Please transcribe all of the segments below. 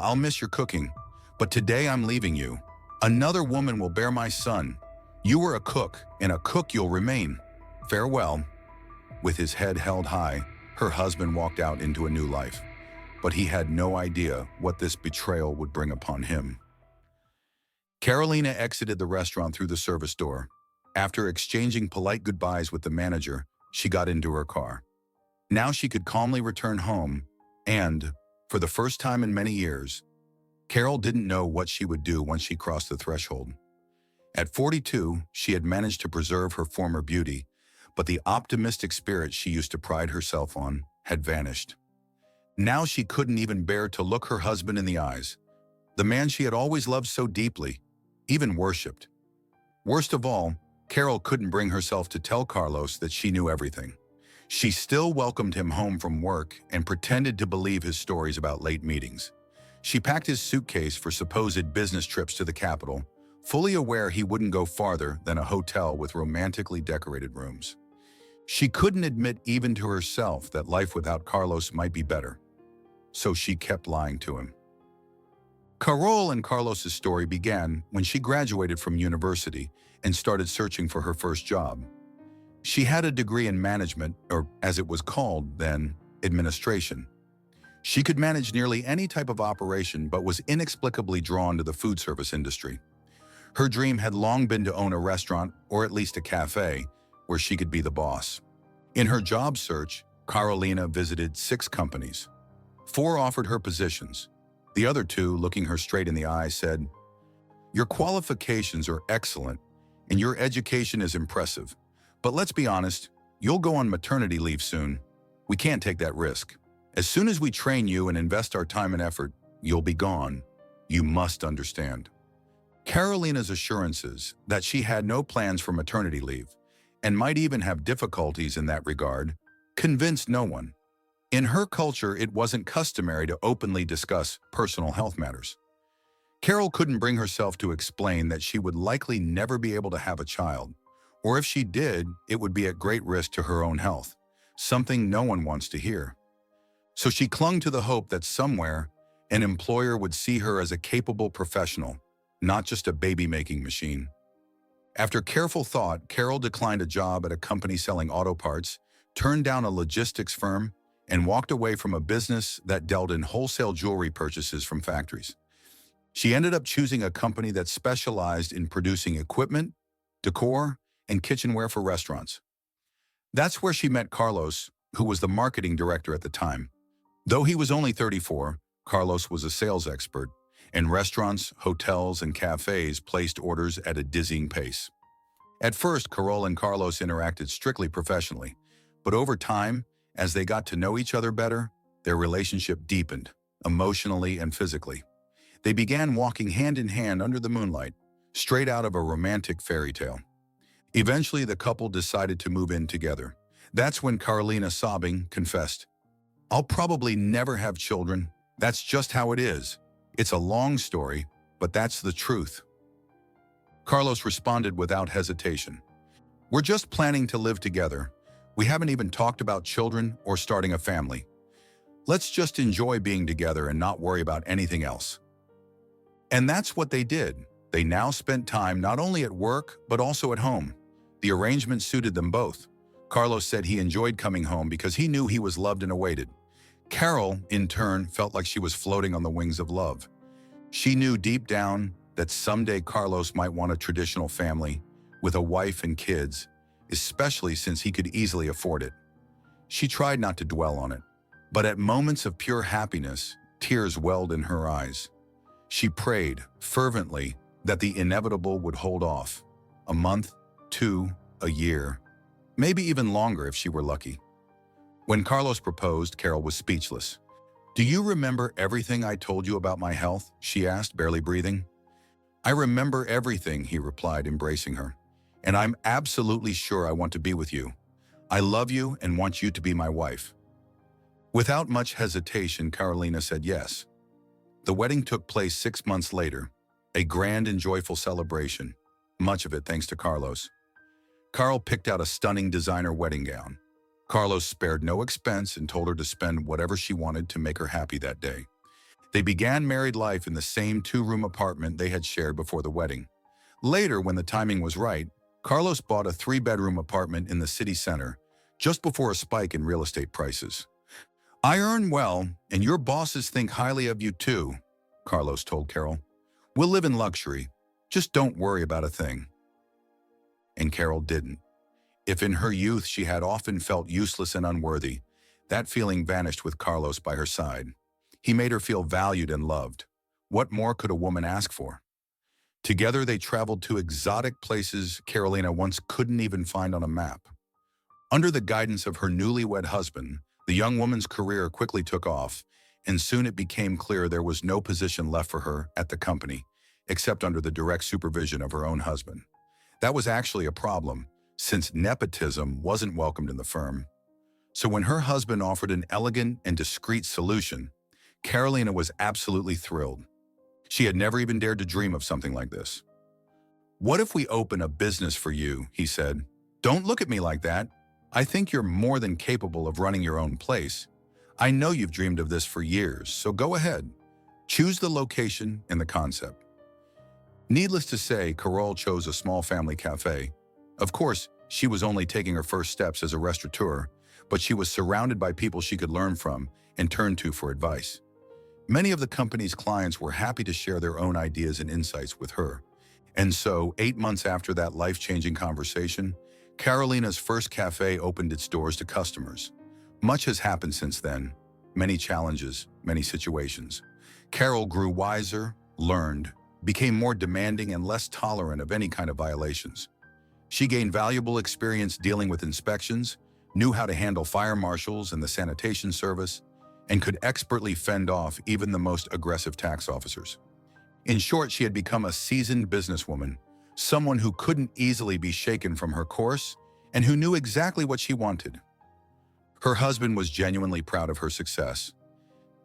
I'll miss your cooking, but today I'm leaving you. Another woman will bear my son. You were a cook, and a cook you'll remain. Farewell." With his head held high, her husband walked out into a new life. But he had no idea what this betrayal would bring upon him. Carolina exited the restaurant through the service door. After exchanging polite goodbyes with the manager, she got into her car. Now she could calmly return home, and, for the first time in many years, Carol didn't know what she would do once she crossed the threshold. At 42, she had managed to preserve her former beauty, but the optimistic spirit she used to pride herself on had vanished. Now she couldn't even bear to look her husband in the eyes, the man she had always loved so deeply, even worshipped. Worst of all, Carol couldn't bring herself to tell Carlos that she knew everything. She still welcomed him home from work and pretended to believe his stories about late meetings. She packed his suitcase for supposed business trips to the capital, fully aware he wouldn't go farther than a hotel with romantically decorated rooms. She couldn't admit even to herself that life without Carlos might be better, so she kept lying to him. Carol and Carlos's story began when she graduated from university and started searching for her first job. She had a degree in management, or as it was called then, administration. She could manage nearly any type of operation but was inexplicably drawn to the food service industry. Her dream had long been to own a restaurant or at least a cafe where she could be the boss. In her job search, Carolina visited 6 companies. 4 offered her positions. The other 2, looking her straight in the eye, said, "Your qualifications are excellent and your education is impressive, but let's be honest, you'll go on maternity leave soon. We can't take that risk. As soon as we train you and invest our time and effort, you'll be gone. You must understand." Carolina's assurances that she had no plans for maternity leave, and might even have difficulties in that regard, convinced no one. In her culture, it wasn't customary to openly discuss personal health matters. Carol couldn't bring herself to explain that she would likely never be able to have a child, or if she did, it would be at great risk to her own health, something no one wants to hear. So she clung to the hope that somewhere, an employer would see her as a capable professional, not just a baby-making machine. After careful thought, Carol declined a job at a company selling auto parts, turned down a logistics firm, and walked away from a business that dealt in wholesale jewelry purchases from factories. She ended up choosing a company that specialized in producing equipment, decor, and kitchenware for restaurants. That's where she met Carlos, who was the marketing director at the time. Though he was only 34, Carlos was a sales expert, and restaurants, hotels, and cafes placed orders at a dizzying pace. At first, Carol and Carlos interacted strictly professionally, but over time, as they got to know each other better, their relationship deepened, emotionally and physically. They began walking hand in hand under the moonlight, straight out of a romantic fairy tale. Eventually, the couple decided to move in together. That's when Carolina, sobbing, confessed, "I'll probably never have children. That's just how it is. It's a long story, but that's the truth." Carlos responded without hesitation, "We're just planning to live together. We haven't even talked about children or starting a family. Let's just enjoy being together and not worry about anything else." And that's what they did. They now spent time not only at work, but also at home. The arrangement suited them both. Carlos said he enjoyed coming home because he knew he was loved and awaited. Carol, in turn, felt like she was floating on the wings of love. She knew deep down that someday Carlos might want a traditional family with a wife and kids, especially since he could easily afford it. She tried not to dwell on it, but at moments of pure happiness, tears welled in her eyes. She prayed fervently that the inevitable would hold off. A month, 2, a year, maybe even longer if she were lucky. When Carlos proposed, Carol was speechless. "Do you remember everything I told you about my health?" she asked, barely breathing. "I remember everything," he replied, embracing her. "And I'm absolutely sure I want to be with you. I love you and want you to be my wife." Without much hesitation, Carolina said yes. The wedding took place 6 months later, a grand and joyful celebration, much of it thanks to Carlos. Carol picked out a stunning designer wedding gown. Carlos spared no expense and told her to spend whatever she wanted to make her happy that day. They began married life in the same two-room apartment they had shared before the wedding. Later, when the timing was right, Carlos bought a three-bedroom apartment in the city center, just before a spike in real estate prices. "I earn well, and your bosses think highly of you too," Carlos told Carol. "We'll live in luxury. Just don't worry about a thing." And Carol didn't. If in her youth she had often felt useless and unworthy, that feeling vanished with Carlos by her side. He made her feel valued and loved. What more could a woman ask for? Together they traveled to exotic places Carolina once couldn't even find on a map. Under the guidance of her newlywed husband, the young woman's career quickly took off, and soon it became clear there was no position left for her at the company, except under the direct supervision of her own husband. That was actually a problem, since nepotism wasn't welcomed in the firm. So when her husband offered an elegant and discreet solution, Carolina was absolutely thrilled. She had never even dared to dream of something like this. "What if we open a business for you?" he said. "Don't look at me like that. I think you're more than capable of running your own place. I know you've dreamed of this for years, so go ahead. Choose the location and the concept." Needless to say, Carol chose a small family cafe. Of course, she was only taking her first steps as a restaurateur, but she was surrounded by people she could learn from and turn to for advice. Many of the company's clients were happy to share their own ideas and insights with her. And so, 8 months after that life-changing conversation, Carolina's first cafe opened its doors to customers. Much has happened since then. Many challenges, many situations. Carol grew wiser, learned, became more demanding and less tolerant of any kind of violations. She gained valuable experience dealing with inspections, knew how to handle fire marshals and the sanitation service, and could expertly fend off even the most aggressive tax officers. In short, she had become a seasoned businesswoman, someone who couldn't easily be shaken from her course and who knew exactly what she wanted. Her husband was genuinely proud of her success,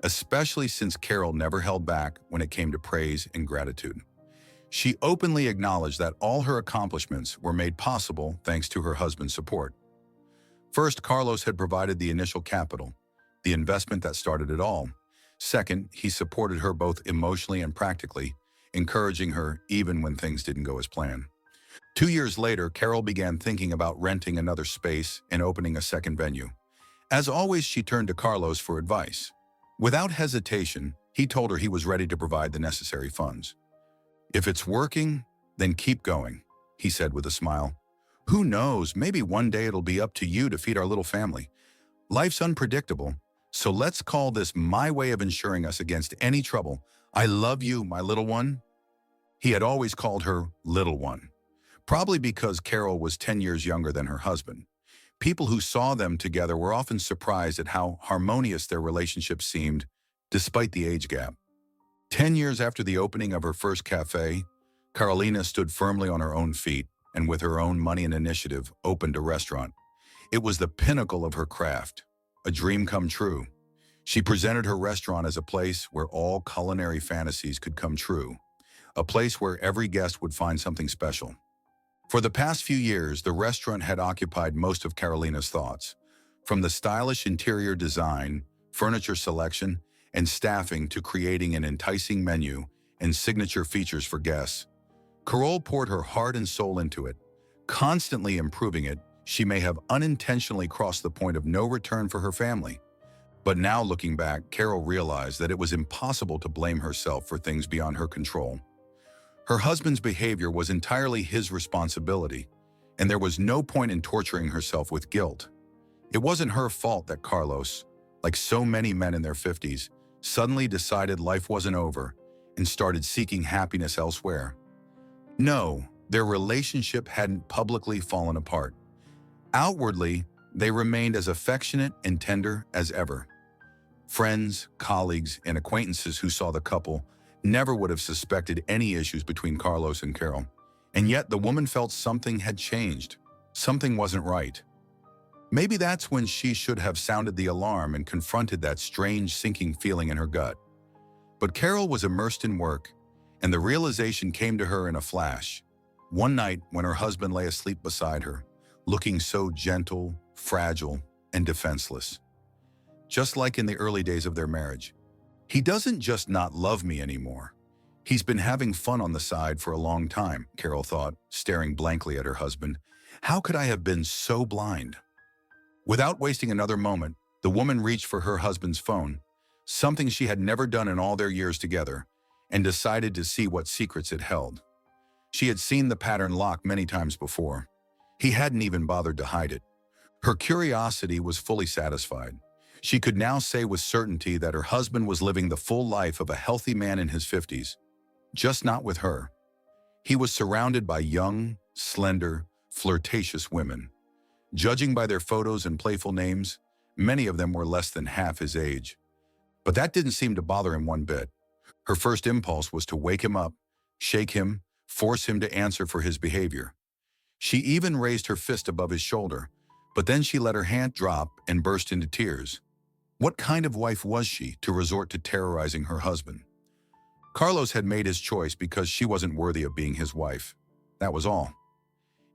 especially since Carol never held back when it came to praise and gratitude. She openly acknowledged that all her accomplishments were made possible thanks to her husband's support. First, Carlos had provided the initial capital, the investment that started it all. Second, he supported her both emotionally and practically, encouraging her even when things didn't go as planned. 2 years later, Carol began thinking about renting another space and opening a second venue. As always, she turned to Carlos for advice. Without hesitation, he told her he was ready to provide the necessary funds. "If it's working, then keep going," he said with a smile. "Who knows, maybe one day it'll be up to you to feed our little family. Life's unpredictable, so let's call this my way of insuring us against any trouble. I love you, my little one." He had always called her little one, probably because Carol was 10 years younger than her husband. People who saw them together were often surprised at how harmonious their relationship seemed, despite the age gap. 10 years after the opening of her first cafe, Carolina stood firmly on her own feet and with her own money and initiative opened a restaurant. It was the pinnacle of her craft, a dream come true. She presented her restaurant as a place where all culinary fantasies could come true, a place where every guest would find something special. For the past few years, the restaurant had occupied most of Carolina's thoughts, from the stylish interior design, furniture selection, and staffing to creating an enticing menu and signature features for guests. Carol poured her heart and soul into it, constantly improving it. She may have unintentionally crossed the point of no return for her family. But now looking back, Carol realized that it was impossible to blame herself for things beyond her control. Her husband's behavior was entirely his responsibility, and there was no point in torturing herself with guilt. It wasn't her fault that Carlos, like so many men in their 50s, suddenly decided life wasn't over and started seeking happiness elsewhere. No, their relationship hadn't publicly fallen apart. Outwardly, they remained as affectionate and tender as ever. Friends, colleagues, and acquaintances who saw the couple never would have suspected any issues between Carlos and Carol. And yet the woman felt something had changed. Something wasn't right. Maybe that's when she should have sounded the alarm and confronted that strange sinking feeling in her gut. But Carol was immersed in work, and the realization came to her in a flash. One night when her husband lay asleep beside her, looking so gentle, fragile, and defenseless. Just like in the early days of their marriage. He doesn't just not love me anymore. He's been having fun on the side for a long time, Carol thought, staring blankly at her husband. How could I have been so blind? Without wasting another moment, the woman reached for her husband's phone, something she had never done in all their years together, and decided to see what secrets it held. She had seen the pattern lock many times before. He hadn't even bothered to hide it. Her curiosity was fully satisfied. She could now say with certainty that her husband was living the full life of a healthy man in his 50s, just not with her. He was surrounded by young, slender, flirtatious women. Judging by their photos and playful names, many of them were less than half his age. But that didn't seem to bother him one bit. Her first impulse was to wake him up, shake him, force him to answer for his behavior. She even raised her fist above his shoulder, but then she let her hand drop and burst into tears. What kind of wife was she to resort to terrorizing her husband? Carlos had made his choice because she wasn't worthy of being his wife. That was all.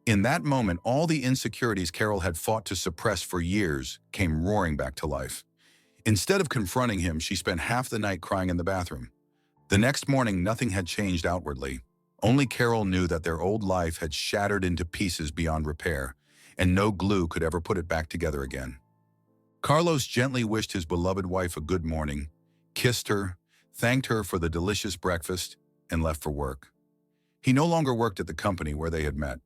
In that moment, all the insecurities Carol had fought to suppress for years came roaring back to life. Instead of confronting him, she spent half the night crying in the bathroom. The next morning, nothing had changed outwardly. Only Carol knew that their old life had shattered into pieces beyond repair, and no glue could ever put it back together again. Carlos gently wished his beloved wife a good morning, kissed her, thanked her for the delicious breakfast, and left for work. He no longer worked at the company where they had met.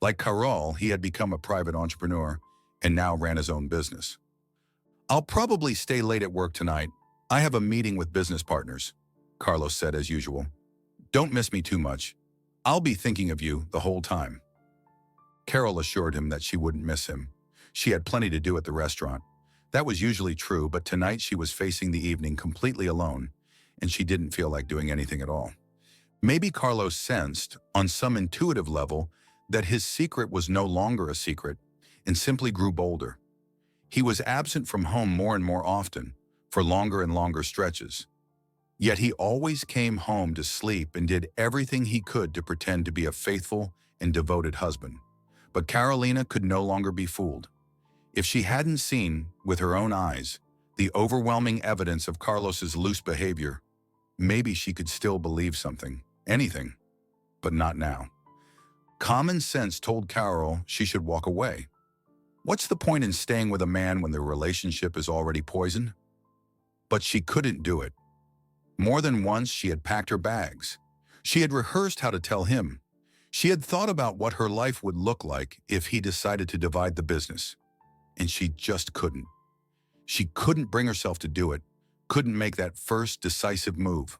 Like Carol, he had become a private entrepreneur and now ran his own business. "I'll probably stay late at work tonight. I have a meeting with business partners," Carlos said as usual. "Don't miss me too much. I'll be thinking of you the whole time." Carol assured him that she wouldn't miss him. She had plenty to do at the restaurant. That was usually true, but tonight she was facing the evening completely alone, and she didn't feel like doing anything at all. Maybe Carlos sensed, on some intuitive level, that his secret was no longer a secret and simply grew bolder. He was absent from home more and more often, for longer and longer stretches. Yet he always came home to sleep and did everything he could to pretend to be a faithful and devoted husband. But Carolina could no longer be fooled. If she hadn't seen, with her own eyes, the overwhelming evidence of Carlos's loose behavior, maybe she could still believe something, anything, but not now. Common sense told Carol she should walk away. What's the point in staying with a man when the relationship is already poisoned? But she couldn't do it. More than once, she had packed her bags. She had rehearsed how to tell him. She had thought about what her life would look like if he decided to divide the business. And she just couldn't. She couldn't bring herself to do it, couldn't make that first decisive move.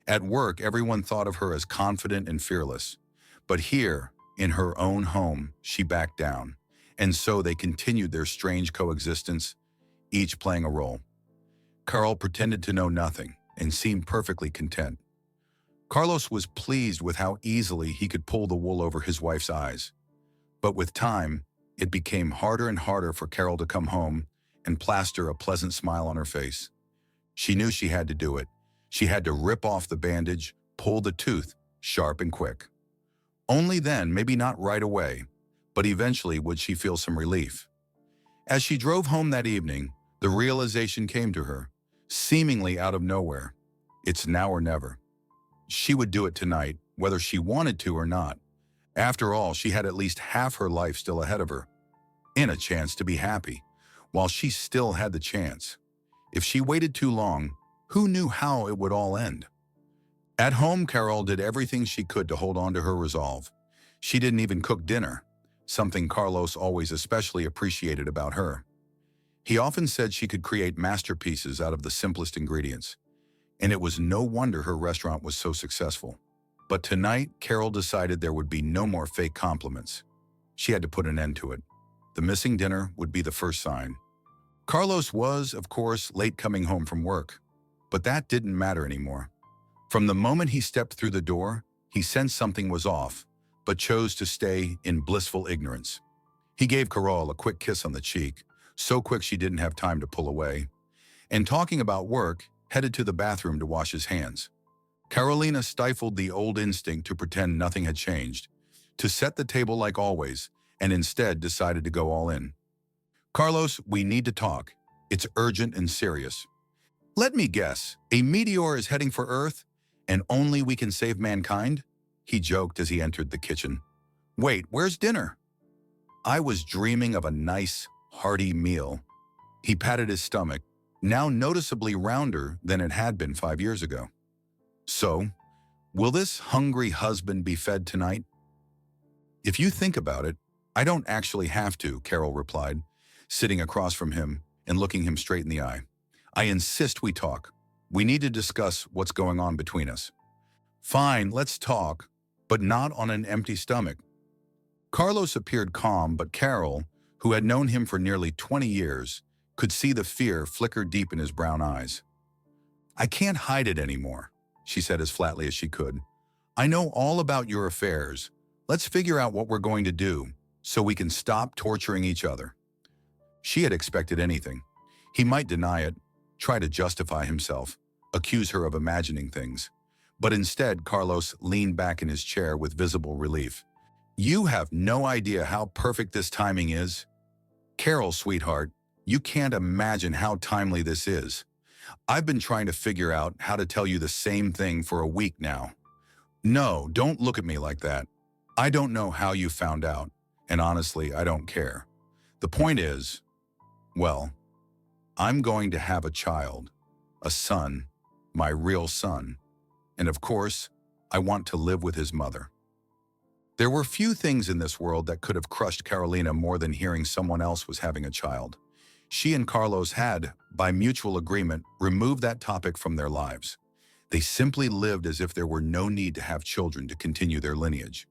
At work, everyone thought of her as confident and fearless. But here, in her own home, she backed down. And so they continued their strange coexistence, each playing a role. Carl pretended to know nothing and seemed perfectly content. Carlos was pleased with how easily he could pull the wool over his wife's eyes. But with time, it became harder and harder for Carol to come home and plaster a pleasant smile on her face. She knew she had to do it. She had to rip off the bandage, pull the tooth, sharp and quick. Only then, maybe not right away, but eventually would she feel some relief. As she drove home that evening, the realization came to her, seemingly out of nowhere. It's now or never. She would do it tonight, whether she wanted to or not. After all, she had at least half her life still ahead of her, and a chance to be happy, while she still had the chance. If she waited too long, who knew how it would all end? At home, Carol did everything she could to hold on to her resolve. She didn't even cook dinner, something Carlos always especially appreciated about her. He often said she could create masterpieces out of the simplest ingredients, and it was no wonder her restaurant was so successful. But tonight, Carol decided there would be no more fake compliments. She had to put an end to it. The missing dinner would be the first sign. Carlos was, of course, late coming home from work, but that didn't matter anymore. From the moment he stepped through the door, he sensed something was off, but chose to stay in blissful ignorance. He gave Carol a quick kiss on the cheek, so quick she didn't have time to pull away, and talking about work, headed to the bathroom to wash his hands. Carolina stifled the old instinct to pretend nothing had changed, to set the table like always, and instead decided to go all in. "Carlos, we need to talk. It's urgent and serious." Let me guess, a meteor is heading for Earth, and only we can save mankind? He joked as he entered the kitchen. Wait, where's dinner? I was dreaming of a nice, hearty meal. He patted his stomach, now noticeably rounder than it had been 5 years ago. So, will this hungry husband be fed tonight? If you think about it, I don't actually have to, Carol replied, sitting across from him and looking him straight in the eye. I insist we talk. We need to discuss what's going on between us. Fine, let's talk, but not on an empty stomach. Carlos appeared calm, but Carol, who had known him for nearly 20 years, could see the fear flicker deep in his brown eyes. I can't hide it anymore, she said as flatly as she could. I know all about your affairs. Let's figure out what we're going to do so we can stop torturing each other. She had expected anything. He might deny it, try to justify himself, accuse her of imagining things. But instead, Carlos leaned back in his chair with visible relief. You have no idea how perfect this timing is. Carol, sweetheart, you can't imagine how timely this is. I've been trying to figure out how to tell you the same thing for a week now. No, don't look at me like that. I don't know how you found out, and honestly, I don't care. The point is, well, I'm going to have a child, a son, my real son. And of course, I want to live with his mother. There were few things in this world that could have crushed Carolina more than hearing someone else was having a child. She and Carlos had, by mutual agreement, removed that topic from their lives. They simply lived as if there were no need to have children to continue their lineage.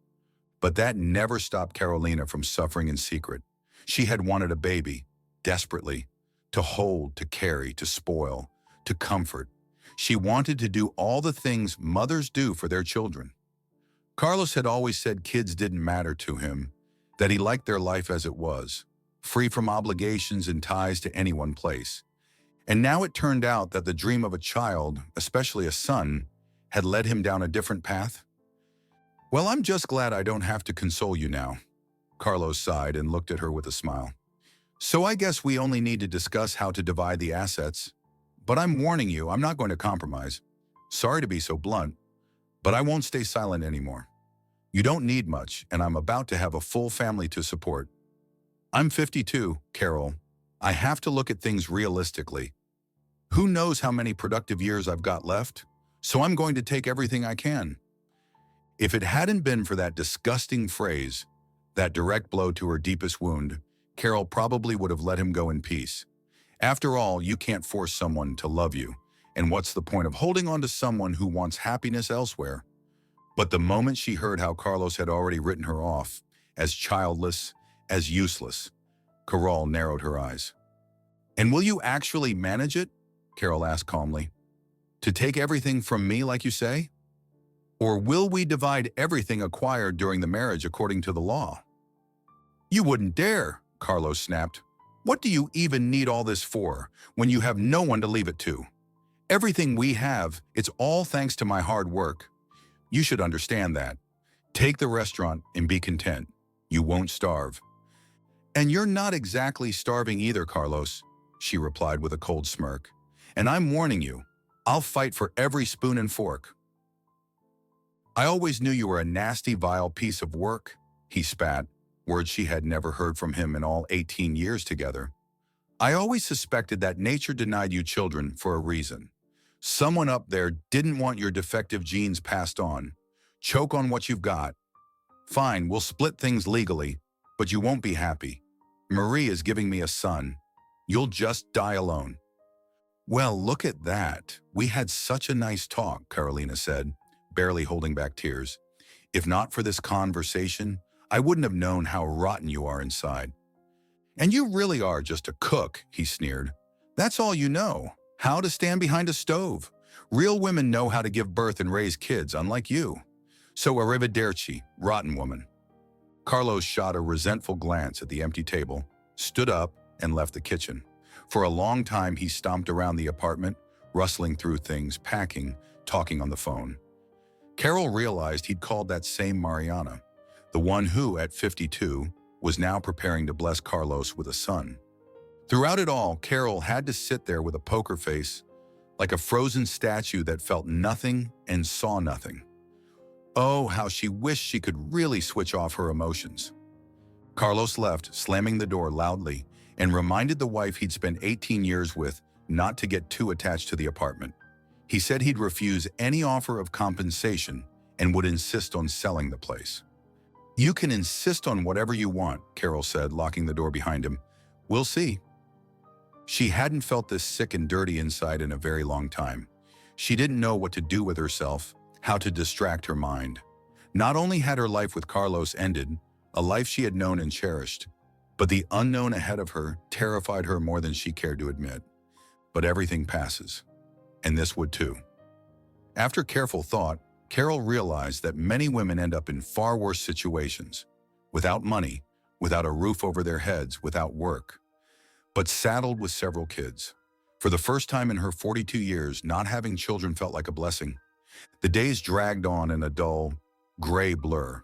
But that never stopped Carolina from suffering in secret. She had wanted a baby, desperately, to hold, to carry, to spoil, to comfort. She wanted to do all the things mothers do for their children. Carlos had always said kids didn't matter to him, that he liked their life as it was, free from obligations and ties to any one place. And now it turned out that the dream of a child, especially a son, had led him down a different path. Well, I'm just glad I don't have to console you now. Carlos sighed and looked at her with a smile. So I guess we only need to discuss how to divide the assets. But I'm warning you, I'm not going to compromise. Sorry to be so blunt, but I won't stay silent anymore. You don't need much, and I'm about to have a full family to support. I'm 52, Carol. I have to look at things realistically. Who knows how many productive years I've got left? So I'm going to take everything I can. If it hadn't been for that disgusting phrase, that direct blow to her deepest wound, Carol probably would have let him go in peace. After all, you can't force someone to love you, and what's the point of holding on to someone who wants happiness elsewhere? But the moment she heard how Carlos had already written her off, as childless, as useless, Carol narrowed her eyes. And will you actually manage it? Carol asked calmly. To take everything from me, like you say? Or will we divide everything acquired during the marriage according to the law? You wouldn't dare, Carlos snapped. What do you even need all this for when you have no one to leave it to? Everything we have, it's all thanks to my hard work. You should understand that. Take the restaurant and be content. You won't starve. And you're not exactly starving either, Carlos, she replied with a cold smirk. And I'm warning you, I'll fight for every spoon and fork. I always knew you were a nasty, vile piece of work, he spat, words she had never heard from him in all 18 years together. I always suspected that nature denied you children for a reason. Someone up there didn't want your defective genes passed on. Choke on what you've got. Fine, we'll split things legally, but you won't be happy. Marie is giving me a son. You'll just die alone. Well, look at that. We had such a nice talk, Carolina said, barely holding back tears. If not for this conversation, I wouldn't have known how rotten you are inside. And you really are just a cook, he sneered. That's all you know, how to stand behind a stove. Real women know how to give birth and raise kids, unlike you. So arrivederci, rotten woman. Carlos shot a resentful glance at the empty table, stood up, and left the kitchen. For a long time, he stomped around the apartment, rustling through things, packing, talking on the phone. Carol realized he'd called that same Mariana, the one who, at 52, was now preparing to bless Carlos with a son. Throughout it all, Carol had to sit there with a poker face, like a frozen statue that felt nothing and saw nothing. Oh, how she wished she could really switch off her emotions. Carlos left, slamming the door loudly, and reminded the wife he'd spent 18 years with not to get too attached to the apartment. He said he'd refuse any offer of compensation and would insist on selling the place. "You can insist on whatever you want," Carol said, locking the door behind him. "We'll see." She hadn't felt this sick and dirty inside in a very long time. She didn't know what to do with herself, how to distract her mind. Not only had her life with Carlos ended, a life she had known and cherished, but the unknown ahead of her terrified her more than she cared to admit. But everything passes, and this would too. After careful thought, Carol realized that many women end up in far worse situations, without money, without a roof over their heads, without work, but saddled with several kids. For the first time in her 42 years, not having children felt like a blessing. The days dragged on in a dull, gray blur,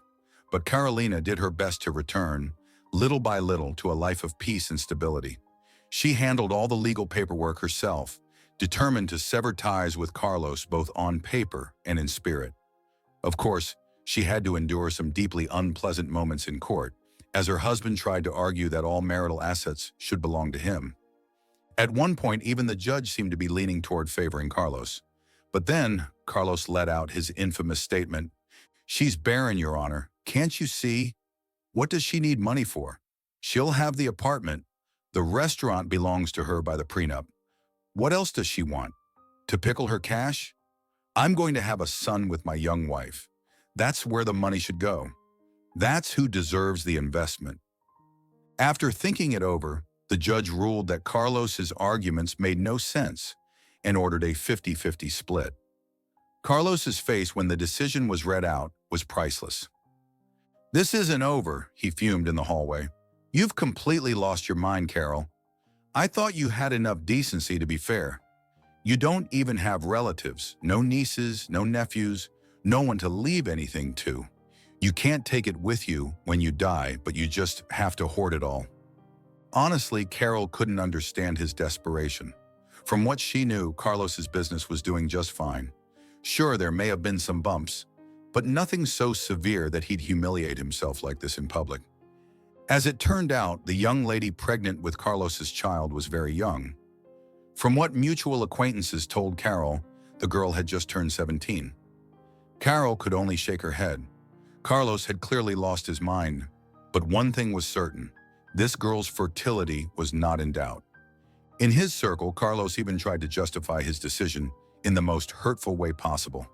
but Carolina did her best to return, little by little, to a life of peace and stability. She handled all the legal paperwork herself, determined to sever ties with Carlos both on paper and in spirit. Of course, she had to endure some deeply unpleasant moments in court, as her husband tried to argue that all marital assets should belong to him. At one point, even the judge seemed to be leaning toward favoring Carlos. But then, Carlos let out his infamous statement, "She's barren, Your Honor. Can't you see? What does she need money for? She'll have the apartment. The restaurant belongs to her by the prenup. What else does she want? To pickle her cash? I'm going to have a son with my young wife. That's where the money should go. That's who deserves the investment." After thinking it over, the judge ruled that Carlos's arguments made no sense and ordered a 50-50 split. Carlos's face when the decision was read out was priceless. "This isn't over," he fumed in the hallway. "You've completely lost your mind, Carol. I thought you had enough decency to be fair. You don't even have relatives, no nieces, no nephews, no one to leave anything to. You can't take it with you when you die, but you just have to hoard it all." Honestly, Carol couldn't understand his desperation. From what she knew, Carlos's business was doing just fine. Sure, there may have been some bumps, but nothing so severe that he'd humiliate himself like this in public. As it turned out, the young lady pregnant with Carlos's child was very young. From what mutual acquaintances told Carol, the girl had just turned 17. Carol could only shake her head. Carlos had clearly lost his mind, but one thing was certain: this girl's fertility was not in doubt. In his circle, Carlos even tried to justify his decision in the most hurtful way possible.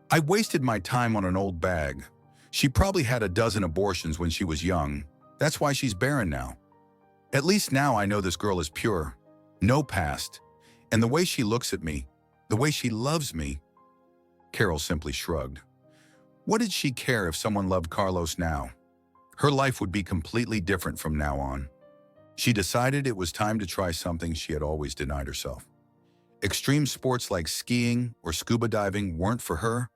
"I wasted my time on an old bag. She probably had a dozen abortions when she was young. That's why she's barren now. At least now I know this girl is pure, no past, and the way she looks at me, the way she loves me." Carol simply shrugged. What did she care if someone loved Carlos now? Her life would be completely different from now on. She decided it was time to try something she had always denied herself. Extreme sports like skiing or scuba diving weren't for her,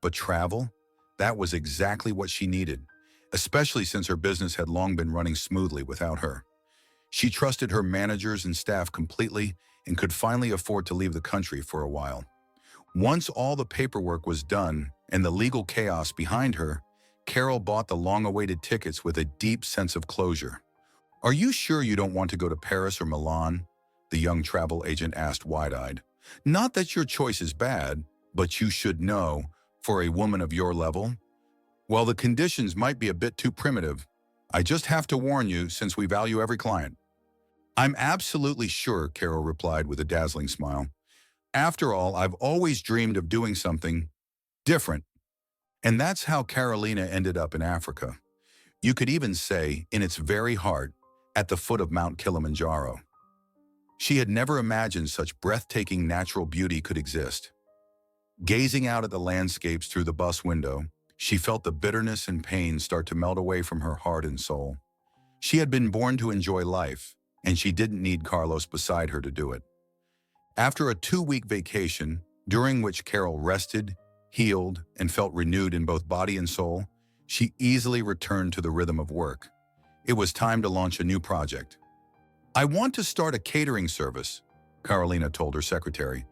but travel, that was exactly what she needed, especially since her business had long been running smoothly without her. She trusted her managers and staff completely and could finally afford to leave the country for a while. Once all the paperwork was done and the legal chaos behind her, Carol bought the long-awaited tickets with a deep sense of closure. "Are you sure you don't want to go to Paris or Milan?" the young travel agent asked wide-eyed. "Not that your choice is bad, but you should know, for a woman of your level, well, the conditions might be a bit too primitive. I just have to warn you since we value every client." "I'm absolutely sure," Carol replied with a dazzling smile. "After all, I've always dreamed of doing something different." And that's how Carolina ended up in Africa. You could even say, in its very heart, at the foot of Mount Kilimanjaro. She had never imagined such breathtaking natural beauty could exist. Gazing out at the landscapes through the bus window, she felt the bitterness and pain start to melt away from her heart and soul. She had been born to enjoy life, and she didn't need Carlos beside her to do it. After a 2-week vacation, during which Carol rested, healed, and felt renewed in both body and soul, she easily returned to the rhythm of work. It was time to launch a new project. "I want to start a catering service," Carolina told her secretary.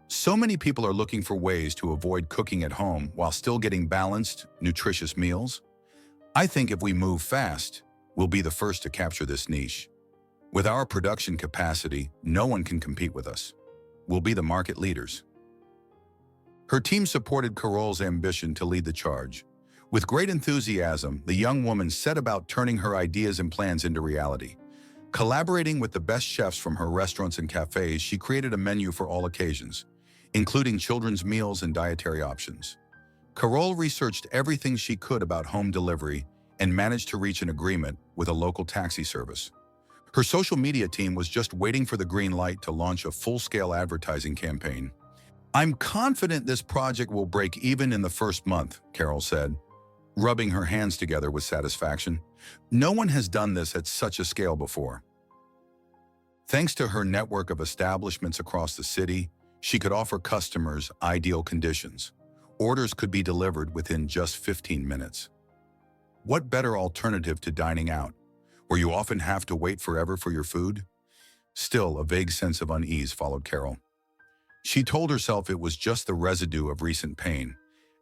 So many people are looking for ways to avoid cooking at home while still getting balanced, nutritious meals. I think if we move fast, we'll be the first to capture this niche. With our production capacity, no one can compete with us. We'll be the market leaders. Her team supported Carol's ambition to lead the charge. With great enthusiasm, the young woman set about turning her ideas and plans into reality. Collaborating with the best chefs from her restaurants and cafes, she created a menu for all occasions, including children's meals and dietary options. Carol researched everything she could about home delivery and managed to reach an agreement with a local taxi service. Her social media team was just waiting for the green light to launch a full-scale advertising campaign. "I'm confident this project will break even in the first month," Carol said, rubbing her hands together with satisfaction. No one has done this at such a scale before. Thanks to her network of establishments across the city, she could offer customers ideal conditions. Orders could be delivered within just 15 minutes. What better alternative to dining out, where you often have to wait forever for your food? Still, a vague sense of unease followed Carol. She told herself it was just the residue of recent pain.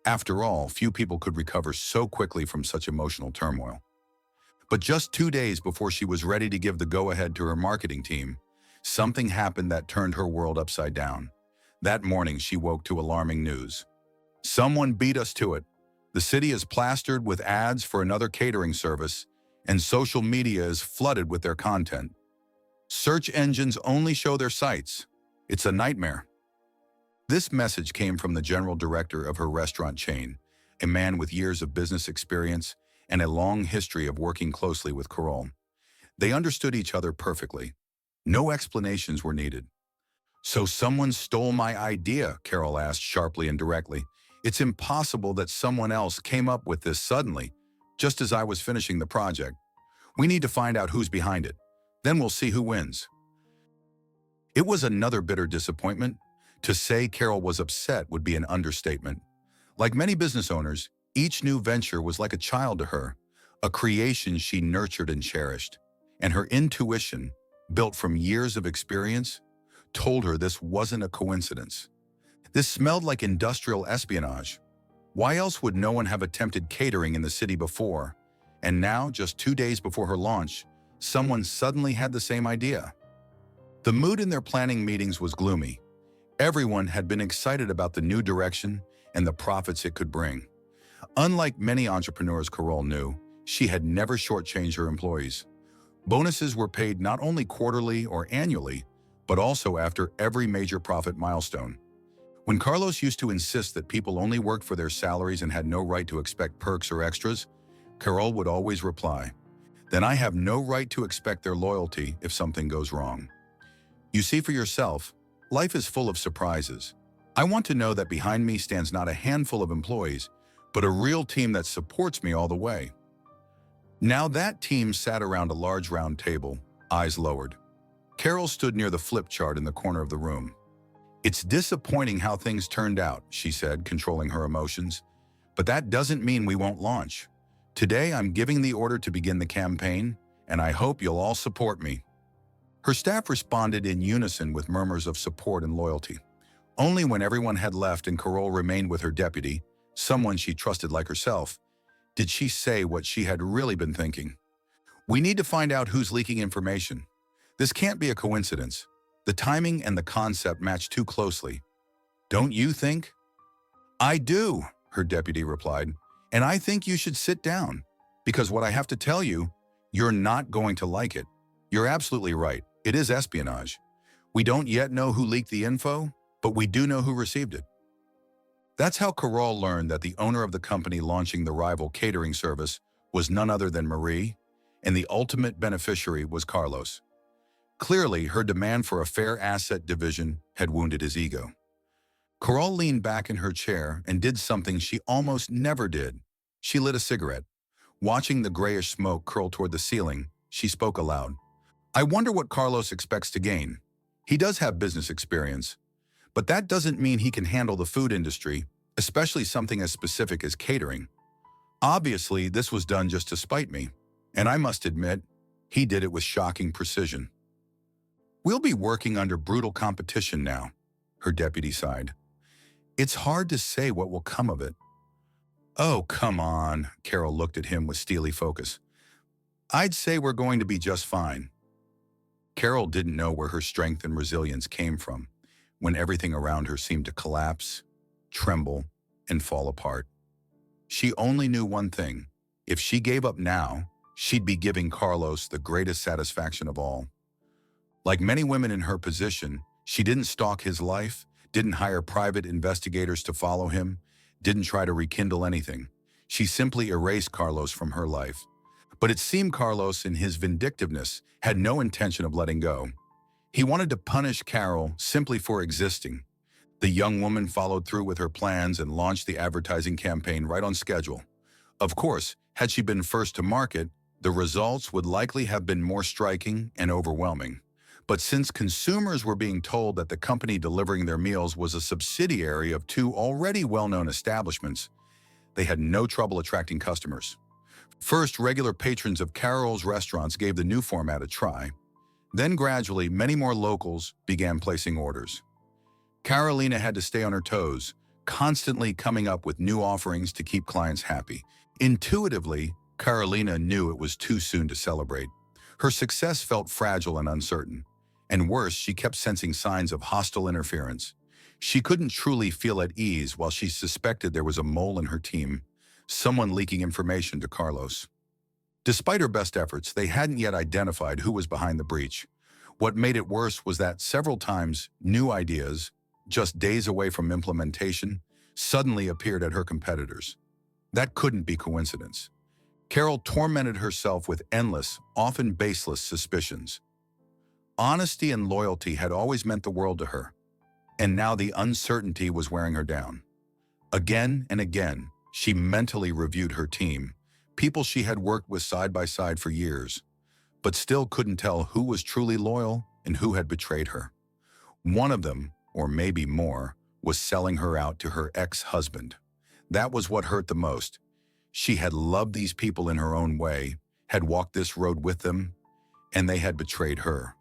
After all, few people could recover so quickly from such emotional turmoil. But just 2 days before she was ready to give the go-ahead to her marketing team, something happened that turned her world upside down. That morning, she woke to alarming news. "Someone beat us to it. The city is plastered with ads for another catering service, and social media is flooded with their content. Search engines only show their sites. It's a nightmare." This message came from the general director of her restaurant chain, a man with years of business experience and a long history of working closely with Carol. They understood each other perfectly. No explanations were needed. "So someone stole my idea?" Carol asked sharply and directly. "It's impossible that someone else came up with this suddenly, just as I was finishing the project. We need to find out who's behind it. Then we'll see who wins." It was another bitter disappointment. To say Carol was upset would be an understatement. Like many business owners, each new venture was like a child to her, a creation she nurtured and cherished. And her intuition, built from years of experience, told her this wasn't a coincidence. This smelled like industrial espionage. Why else would no one have attempted catering in the city before? And now, just 2 days before her launch, someone suddenly had the same idea. The mood in their planning meetings was gloomy. Everyone had been excited about the new direction and the profits it could bring. Unlike many entrepreneurs Carol knew, she had never shortchanged her employees. Bonuses were paid not only quarterly or annually, but also after every major profit milestone. When Carlos used to insist that people only worked for their salaries and had no right to expect perks or extras, Carol would always reply, "Then I have no right to expect their loyalty if something goes wrong." You see for yourself, life is full of surprises. I want to know that behind me stands not a handful of employees, but a real team that supports me all the way. Now that team sat around a large round table, eyes lowered. Carol stood near the flip chart in the corner of the room. "It's disappointing how things turned out," she said, controlling her emotions. "But that doesn't mean we won't launch. Today I'm giving the order to begin the campaign, and I hope you'll all support me." Her staff responded in unison with murmurs of support and loyalty. Only when everyone had left and Carol remained with her deputy, someone she trusted like herself, did she say what she had really been thinking. "We need to find out who's leaking information. This can't be a coincidence. The timing and the concept match too closely. Don't you think?" "I do," her deputy replied, "and I think you should sit down, because what I have to tell you, you're not going to like it. You're absolutely right. It is espionage. We don't yet know who leaked the info, but we do know who received it." That's how Carol learned that the owner of the company launching the rival catering service was none other than Marie, and the ultimate beneficiary was Carlos. Clearly, her demand for a fair asset division had wounded his ego. Carol leaned back in her chair and did something she almost never did. She lit a cigarette. Watching the grayish smoke curl toward the ceiling, she spoke aloud. "I wonder what Carlos expects to gain. He does have business experience, but that doesn't mean he can handle the food industry, especially something as specific as catering. Obviously, this was done just to spite me, and I must admit, he did it with shocking precision. We'll be working under brutal competition now." her deputy sighed. It's hard to say what will come of it. Oh, come on, Carol looked at him with steely focus. I'd say we're going to be just fine. Carol didn't know where her strength and resilience came from when everything around her seemed to collapse, tremble, and fall apart. She only knew one thing. If she gave up now, she'd be giving Carlos the greatest satisfaction of all. Like many women in her position, she didn't stalk his life, didn't hire private investigators to follow him, didn't try to rekindle anything. She simply erased Carlos from her life. But it seemed Carlos, in his vindictiveness, had no intention of letting go. He wanted to punish Carol simply for existing. The young woman followed through with her plans and launched the advertising campaign right on schedule. Of course, had she been first to market, the results would likely have been more striking and overwhelming. But since consumers were being told that the company delivering their meals was a subsidiary of two already well-known establishments, they had no trouble attracting customers. First, regular patrons of Carol's restaurants gave the new format a try. Then gradually, many more locals began placing orders. Carolina had to stay on her toes, constantly coming up with new offerings to keep clients happy. Intuitively, Carolina knew it was too soon to celebrate. Her success felt fragile and uncertain. And worse, she kept sensing signs of hostile interference. She couldn't truly feel at ease while she suspected there was a mole in her team, someone leaking information to Carlos. Despite her best efforts, they hadn't yet identified who was behind the breach. What made it worse was that several times, new ideas, just days away from implementation, suddenly appeared at her competitors. That couldn't be coincidence. Carol tormented herself with endless, often baseless suspicions. Honesty and loyalty had always meant the world to her, and now the uncertainty was wearing her down. Again and again, she mentally reviewed her team, people she had worked with side by side for years, but still couldn't tell who was truly loyal and who had betrayed her. One of them, or maybe more, was selling her out to her ex-husband. That was what hurt the most. She had loved these people in her own way, had walked this road with them, and they had betrayed her.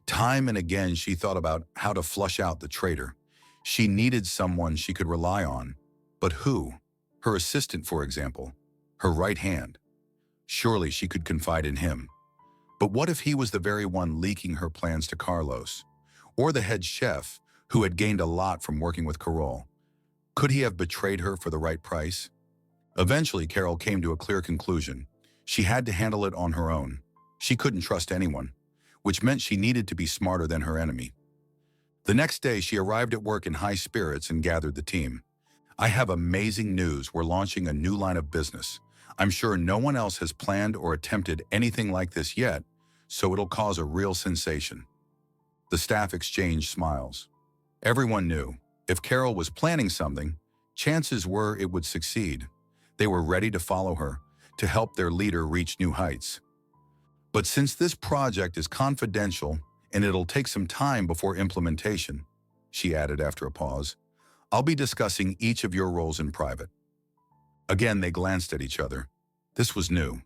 Time and again, she thought about how to flush out the traitor. She needed someone she could rely on. But who? Her assistant, for example. Her right hand. Surely she could confide in him. But what if he was the very one leaking her plans to Carlos? Or the head chef, who had gained a lot from working with Carol? Could he have betrayed her for the right price? Eventually, Carol came to a clear conclusion. She had to handle it on her own. She couldn't trust anyone, which meant she needed to be smarter than her enemy. The next day, she arrived at work in high spirits and gathered the team. I have amazing news. We're launching a new line of business. I'm sure no one else has planned or attempted anything like this yet, so it'll cause a real sensation. The staff exchanged smiles. Everyone knew, if Carol was planning something, chances were it would succeed. They were ready to follow her, to help their leader reach new heights. But since this project is confidential and it'll take some time before implementation, she added after a pause, I'll be discussing each of your roles in private. Again, they glanced at each other. This was new,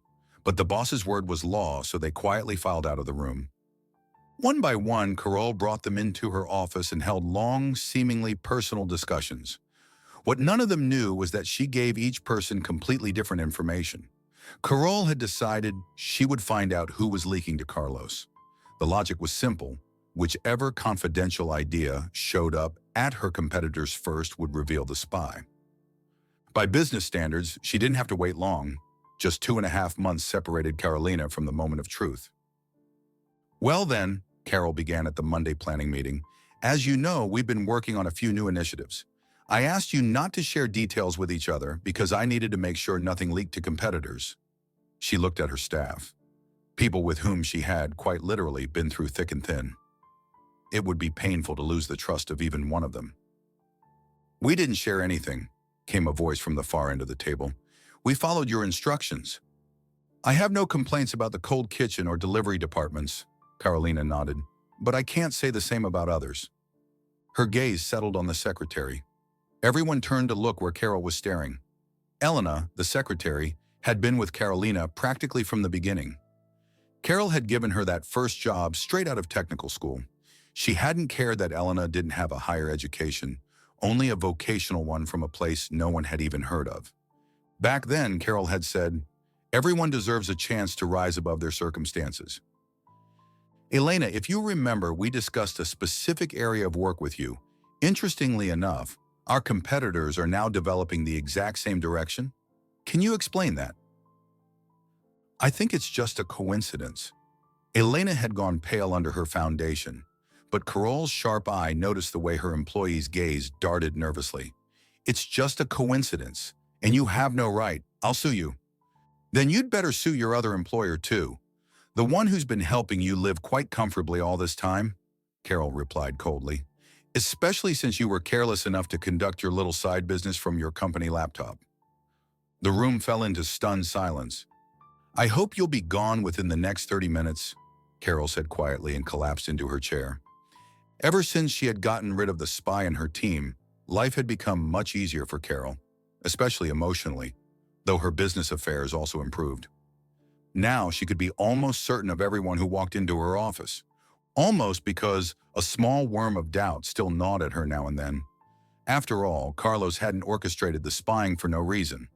but the boss's word was law, so they quietly filed out of the room. One by one, Carol brought them into her office and held long, seemingly personal discussions. What none of them knew was that she gave each person completely different information. Carol had decided she would find out who was leaking to Carlos. The logic was simple. Whichever confidential idea showed up at her competitors first would reveal the spy. By business standards, she didn't have to wait long. Just 2.5 months separated Carolina from the moment of truth. Well then, Carol began at the Monday planning meeting, as you know, we've been working on a few new initiatives. I asked you not to share details with each other because I needed to make sure nothing leaked to competitors. She looked at her staff, people with whom she had, quite literally, been through thick and thin. It would be painful to lose the trust of even one of them. We didn't share anything, came a voice from the far end of the table. We followed your instructions. I have no complaints about the cold kitchen or delivery departments, Carolina nodded, but I can't say the same about others. Her gaze settled on the secretary. Everyone turned to look where Carol was staring. Elena, the secretary, had been with Carolina practically from the beginning. Carol had given her that first job straight out of technical school. She hadn't cared that Elena didn't have a higher education, only a vocational one from a place no one had even heard of. Back then, Carol had said, everyone deserves a chance to rise above their circumstances. Elena, if you remember, we discussed a specific area of work with you. Interestingly enough, our competitors are now developing the exact same direction. Can you explain that? I think it's just a coincidence. Elena had gone pale under her foundation, but Carol's sharp eye noticed the way her employee's gaze darted nervously. It's just a coincidence, and you have no right. I'll sue you. Then you'd better sue your other employer too. The one who's been helping you live quite comfortably all this time, Carol replied coldly, especially since you were careless enough to conduct your little side business from your company laptop. The room fell into stunned silence. I hope you'll be gone within the next 30 minutes, Carol said quietly and collapsed into her chair. Ever since she had gotten rid of the spy and her team, life had become much easier for Carol, especially emotionally, though her business affairs also improved. Now she could be almost certain of everyone who walked into her office, almost because a small worm of doubt still gnawed at her now and then. After all, Carlos hadn't orchestrated the spying for no reason.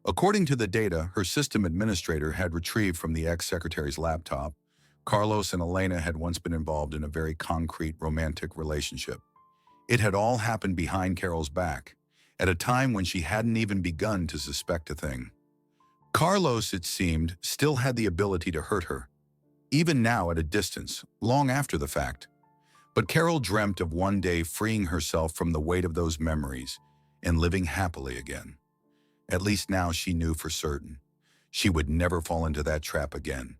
According to the data her system administrator had retrieved from the ex-secretary's laptop, Carlos and Elena had once been involved in a very concrete romantic relationship. It had all happened behind Carol's back, at a time when she hadn't even begun to suspect a thing. Carlos, it seemed, still had the ability to hurt her, even now at a distance, long after the fact. But Carol dreamt of one day freeing herself from the weight of those memories and living happily again. At least now she knew for certain. She would never fall into that trap again.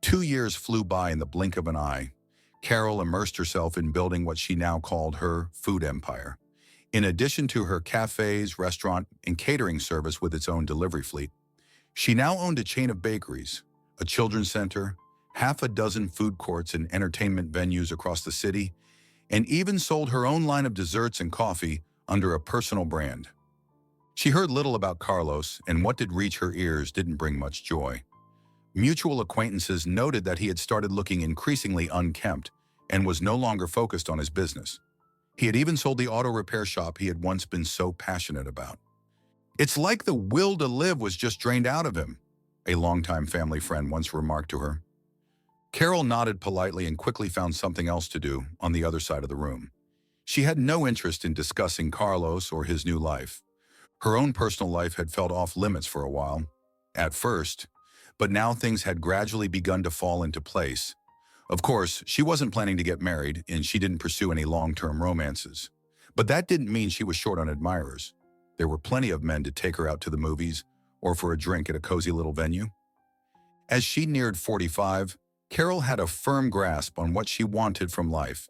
2 years flew by in the blink of an eye. Carol immersed herself in building what she now called her food empire. In addition to her cafes, restaurant, and catering service with its own delivery fleet, she now owned a chain of bakeries, a children's center, half a dozen food courts and entertainment venues across the city, and even sold her own line of desserts and coffee under a personal brand. She heard little about Carlos, and what did reach her ears didn't bring much joy. Mutual acquaintances noted that he had started looking increasingly unkempt and was no longer focused on his business. He had even sold the auto repair shop he had once been so passionate about. It's like the will to live was just drained out of him, a longtime family friend once remarked to her. Carol nodded politely and quickly found something else to do on the other side of the room. She had no interest in discussing Carlos or his new life. Her own personal life had felt off limits for a while, at first, but now things had gradually begun to fall into place. Of course, she wasn't planning to get married, and she didn't pursue any long-term romances. But that didn't mean she was short on admirers. There were plenty of men to take her out to the movies or for a drink at a cozy little venue. As she neared 45, Carol had a firm grasp on what she wanted from life,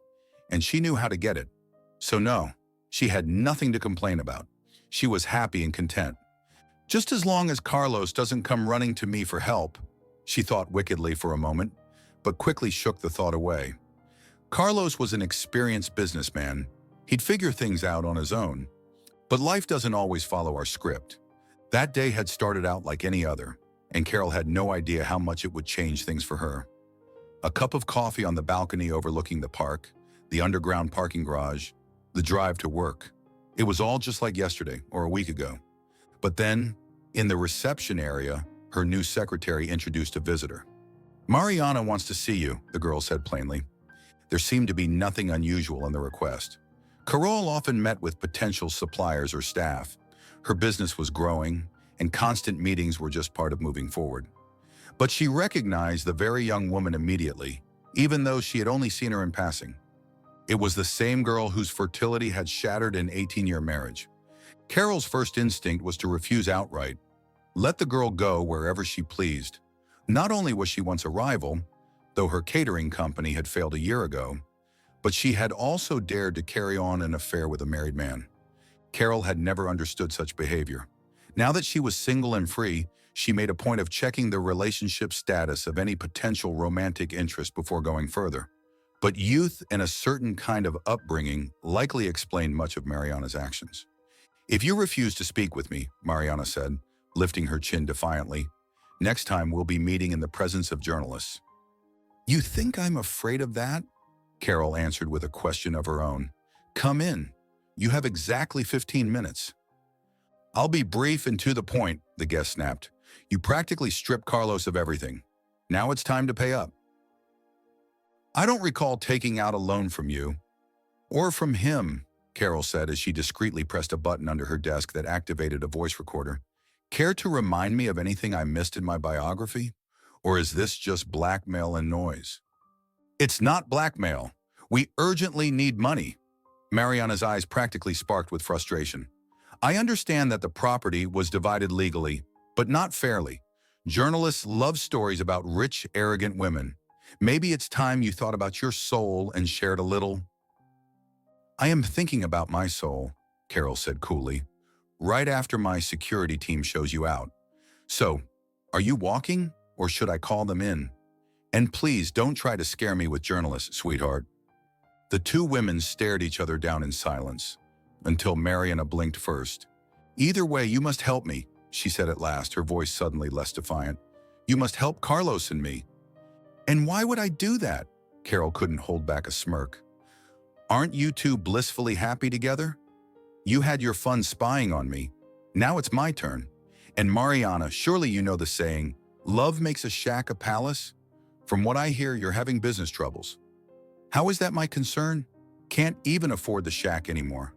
and she knew how to get it. So no, she had nothing to complain about. She was happy and content. Just as long as Carlos doesn't come running to me for help, she thought wickedly for a moment, but quickly shook the thought away. Carlos was an experienced businessman. He'd figure things out on his own. But life doesn't always follow our script. That day had started out like any other, and Carol had no idea how much it would change things for her. A cup of coffee on the balcony overlooking the park, the underground parking garage, the drive to work. It was all just like yesterday or a week ago. But then, in the reception area, her new secretary introduced a visitor. Mariana wants to see you, the girl said plainly. There seemed to be nothing unusual in the request. Carol often met with potential suppliers or staff. Her business was growing, and constant meetings were just part of moving forward. But she recognized the very young woman immediately, even though she had only seen her in passing. It was the same girl whose fertility had shattered an 18-year marriage. Carol's first instinct was to refuse outright, let the girl go wherever she pleased. Not only was she once a rival, though her catering company had failed a year ago, but she had also dared to carry on an affair with a married man. Carol had never understood such behavior. Now that she was single and free, she made a point of checking the relationship status of any potential romantic interest before going further. But youth and a certain kind of upbringing likely explained much of Mariana's actions. If you refuse to speak with me, Mariana said, lifting her chin defiantly, next time we'll be meeting in the presence of journalists. You think I'm afraid of that? Carol answered with a question of her own. Come in. You have exactly 15 minutes. I'll be brief and to the point, the guest snapped. You practically stripped Carlos of everything. Now it's time to pay up. I don't recall taking out a loan from you. Or from him, Carol said as she discreetly pressed a button under her desk that activated a voice recorder. Care to remind me of anything I missed in my biography? Or is this just blackmail and noise? It's not blackmail. We urgently need money. Mariana's eyes practically sparked with frustration. I understand that the property was divided legally, but not fairly. Journalists love stories about rich, arrogant women. Maybe it's time you thought about your soul and shared a little. I am thinking about my soul, Carol said coolly, right after my security team shows you out. So, are you walking, or should I call them in? And please don't try to scare me with journalists, sweetheart. The two women stared each other down in silence, until Mariana blinked first. Either way, you must help me, she said at last, her voice suddenly less defiant. You must help Carlos and me. And why would I do that? Carol couldn't hold back a smirk. Aren't you two blissfully happy together? You had your fun spying on me. Now it's my turn. And Mariana, surely you know the saying, love makes a shack a palace? From what I hear, you're having business troubles. How is that my concern? Can't even afford the shack anymore.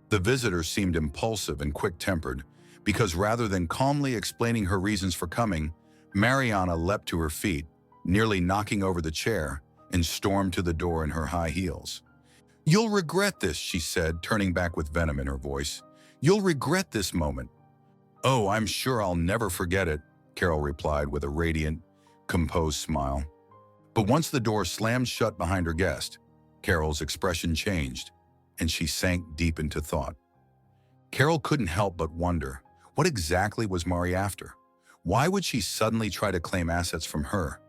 The visitor seemed impulsive and quick-tempered, because rather than calmly explaining her reasons for coming, Mariana leapt to her feet, nearly knocking over the chair, and stormed to the door in her high heels. You'll regret this, she said, turning back with venom in her voice. You'll regret this moment. Oh, I'm sure I'll never forget it, Carol replied with a radiant, composed smile. But once the door slammed shut behind her guest, Carol's expression changed, and she sank deep into thought. Carol couldn't help but wonder, what exactly was Mari after? Why would she suddenly try to claim assets from her?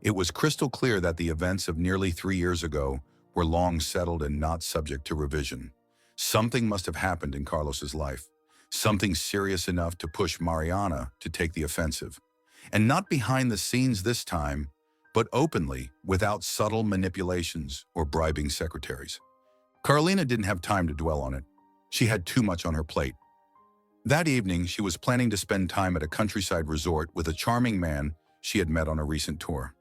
It was crystal clear that the events of nearly 3 years ago were long settled and not subject to revision. Something must have happened in Carlos's life, something serious enough to push Mariana to take the offensive. And not behind the scenes this time, but openly, without subtle manipulations or bribing secretaries. Carolina didn't have time to dwell on it. She had too much on her plate. That evening, she was planning to spend time at a countryside resort with a charming man she had met on a recent tour.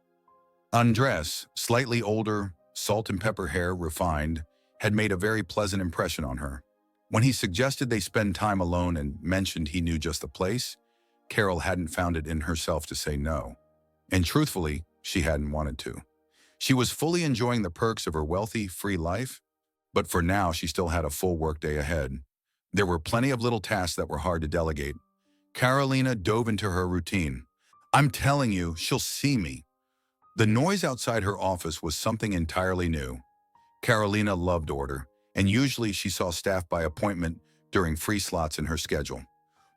Andres, slightly older, salt and pepper hair, refined, had made a very pleasant impression on her. When he suggested they spend time alone and mentioned he knew just the place, Carol hadn't found it in herself to say no. And truthfully, she hadn't wanted to. She was fully enjoying the perks of her wealthy, free life, but for now she still had a full workday ahead. There were plenty of little tasks that were hard to delegate. Carolina dove into her routine. I'm telling you, she'll see me. The noise outside her office was something entirely new. Carolina loved order, and usually she saw staff by appointment during free slots in her schedule.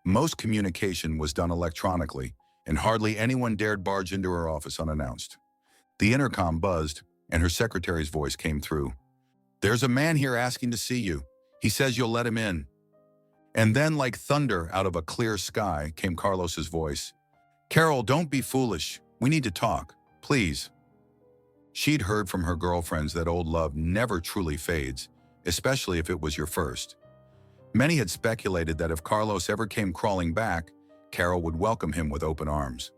Most communication was done electronically, and hardly anyone dared barge into her office unannounced. The intercom buzzed, and her secretary's voice came through. There's a man here asking to see you. He says you'll let him in. And then, like thunder out of a clear sky, came Carlos's voice. Carol, don't be foolish. We need to talk, please. She'd heard from her girlfriends that old love never truly fades, especially if it was your first. Many had speculated that if Carlos ever came crawling back, Carol would welcome him with open arms.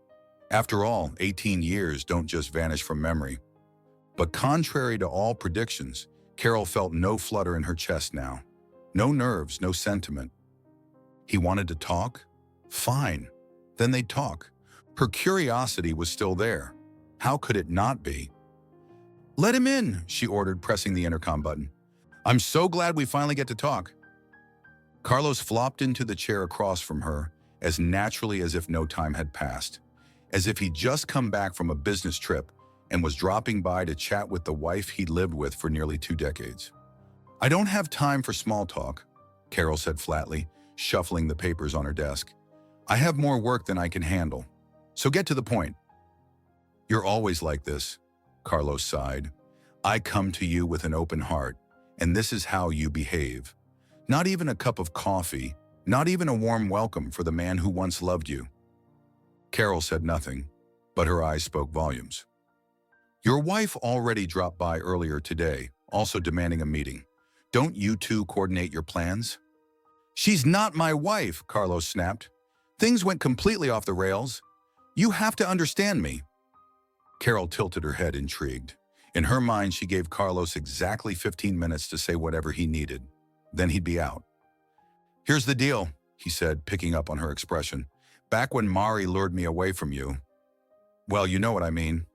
After all, 18 years don't just vanish from memory. But contrary to all predictions, Carol felt no flutter in her chest now. No nerves, no sentiment. He wanted to talk? Fine. Then they'd talk. Her curiosity was still there. How could it not be? Let him in, she ordered, pressing the intercom button. I'm so glad we finally get to talk. Carlos flopped into the chair across from her, as naturally as if no time had passed, as if he'd just come back from a business trip and was dropping by to chat with the wife he'd lived with for nearly 2 decades. I don't have time for small talk, Carol said flatly, shuffling the papers on her desk. I have more work than I can handle, so get to the point. You're always like this, Carlos sighed. I come to you with an open heart, and this is how you behave. Not even a cup of coffee, not even a warm welcome for the man who once loved you. Carol said nothing, but her eyes spoke volumes. Your wife already dropped by earlier today, also demanding a meeting. Don't you two coordinate your plans? She's not my wife, Carlos snapped. Things went completely off the rails. You have to understand me. Carol tilted her head, intrigued. In her mind, she gave Carlos exactly 15 minutes to say whatever he needed. Then he'd be out. Here's the deal, he said, picking up on her expression. Back when Mari lured me away from you. Well, you know what I mean.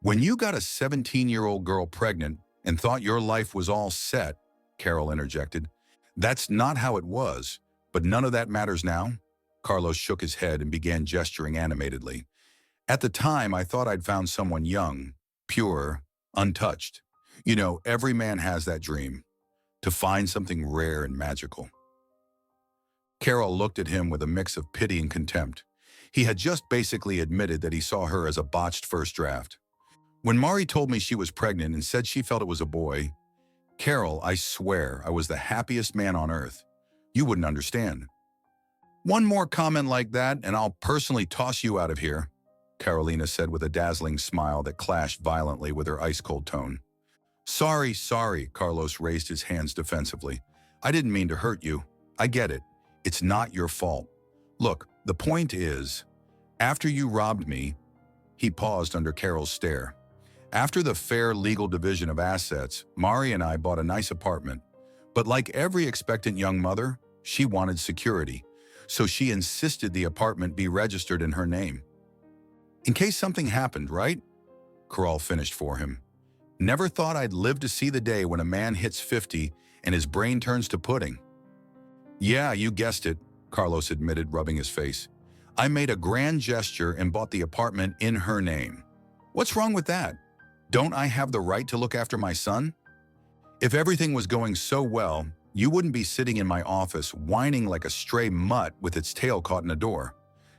When you got a 17-year-old girl pregnant and thought your life was all set, Carol interjected. That's not how it was, but none of that matters now. Carlos shook his head and began gesturing animatedly. At the time, I thought I'd found someone young, pure, untouched. You know, every man has that dream, to find something rare and magical. Carol looked at him with a mix of pity and contempt. He had just basically admitted that he saw her as a botched first draft. When Mari told me she was pregnant and said she felt it was a boy, Carol, I swear I was the happiest man on earth. You wouldn't understand. One more comment like that and I'll personally toss you out of here, Carolina said with a dazzling smile that clashed violently with her ice-cold tone. Sorry, Carlos raised his hands defensively. I didn't mean to hurt you. I get it. It's not your fault. Look, the point is, after you robbed me, he paused under Carol's stare. After the fair legal division of assets, Mari and I bought a nice apartment. But like every expectant young mother, she wanted security. So she insisted the apartment be registered in her name. In case something happened, right? Corral finished for him. Never thought I'd live to see the day when a man hits 50 and his brain turns to pudding. Yeah, you guessed it, Carlos admitted, rubbing his face. I made a grand gesture and bought the apartment in her name. What's wrong with that? Don't I have the right to look after my son? If everything was going so well, you wouldn't be sitting in my office whining like a stray mutt with its tail caught in a door,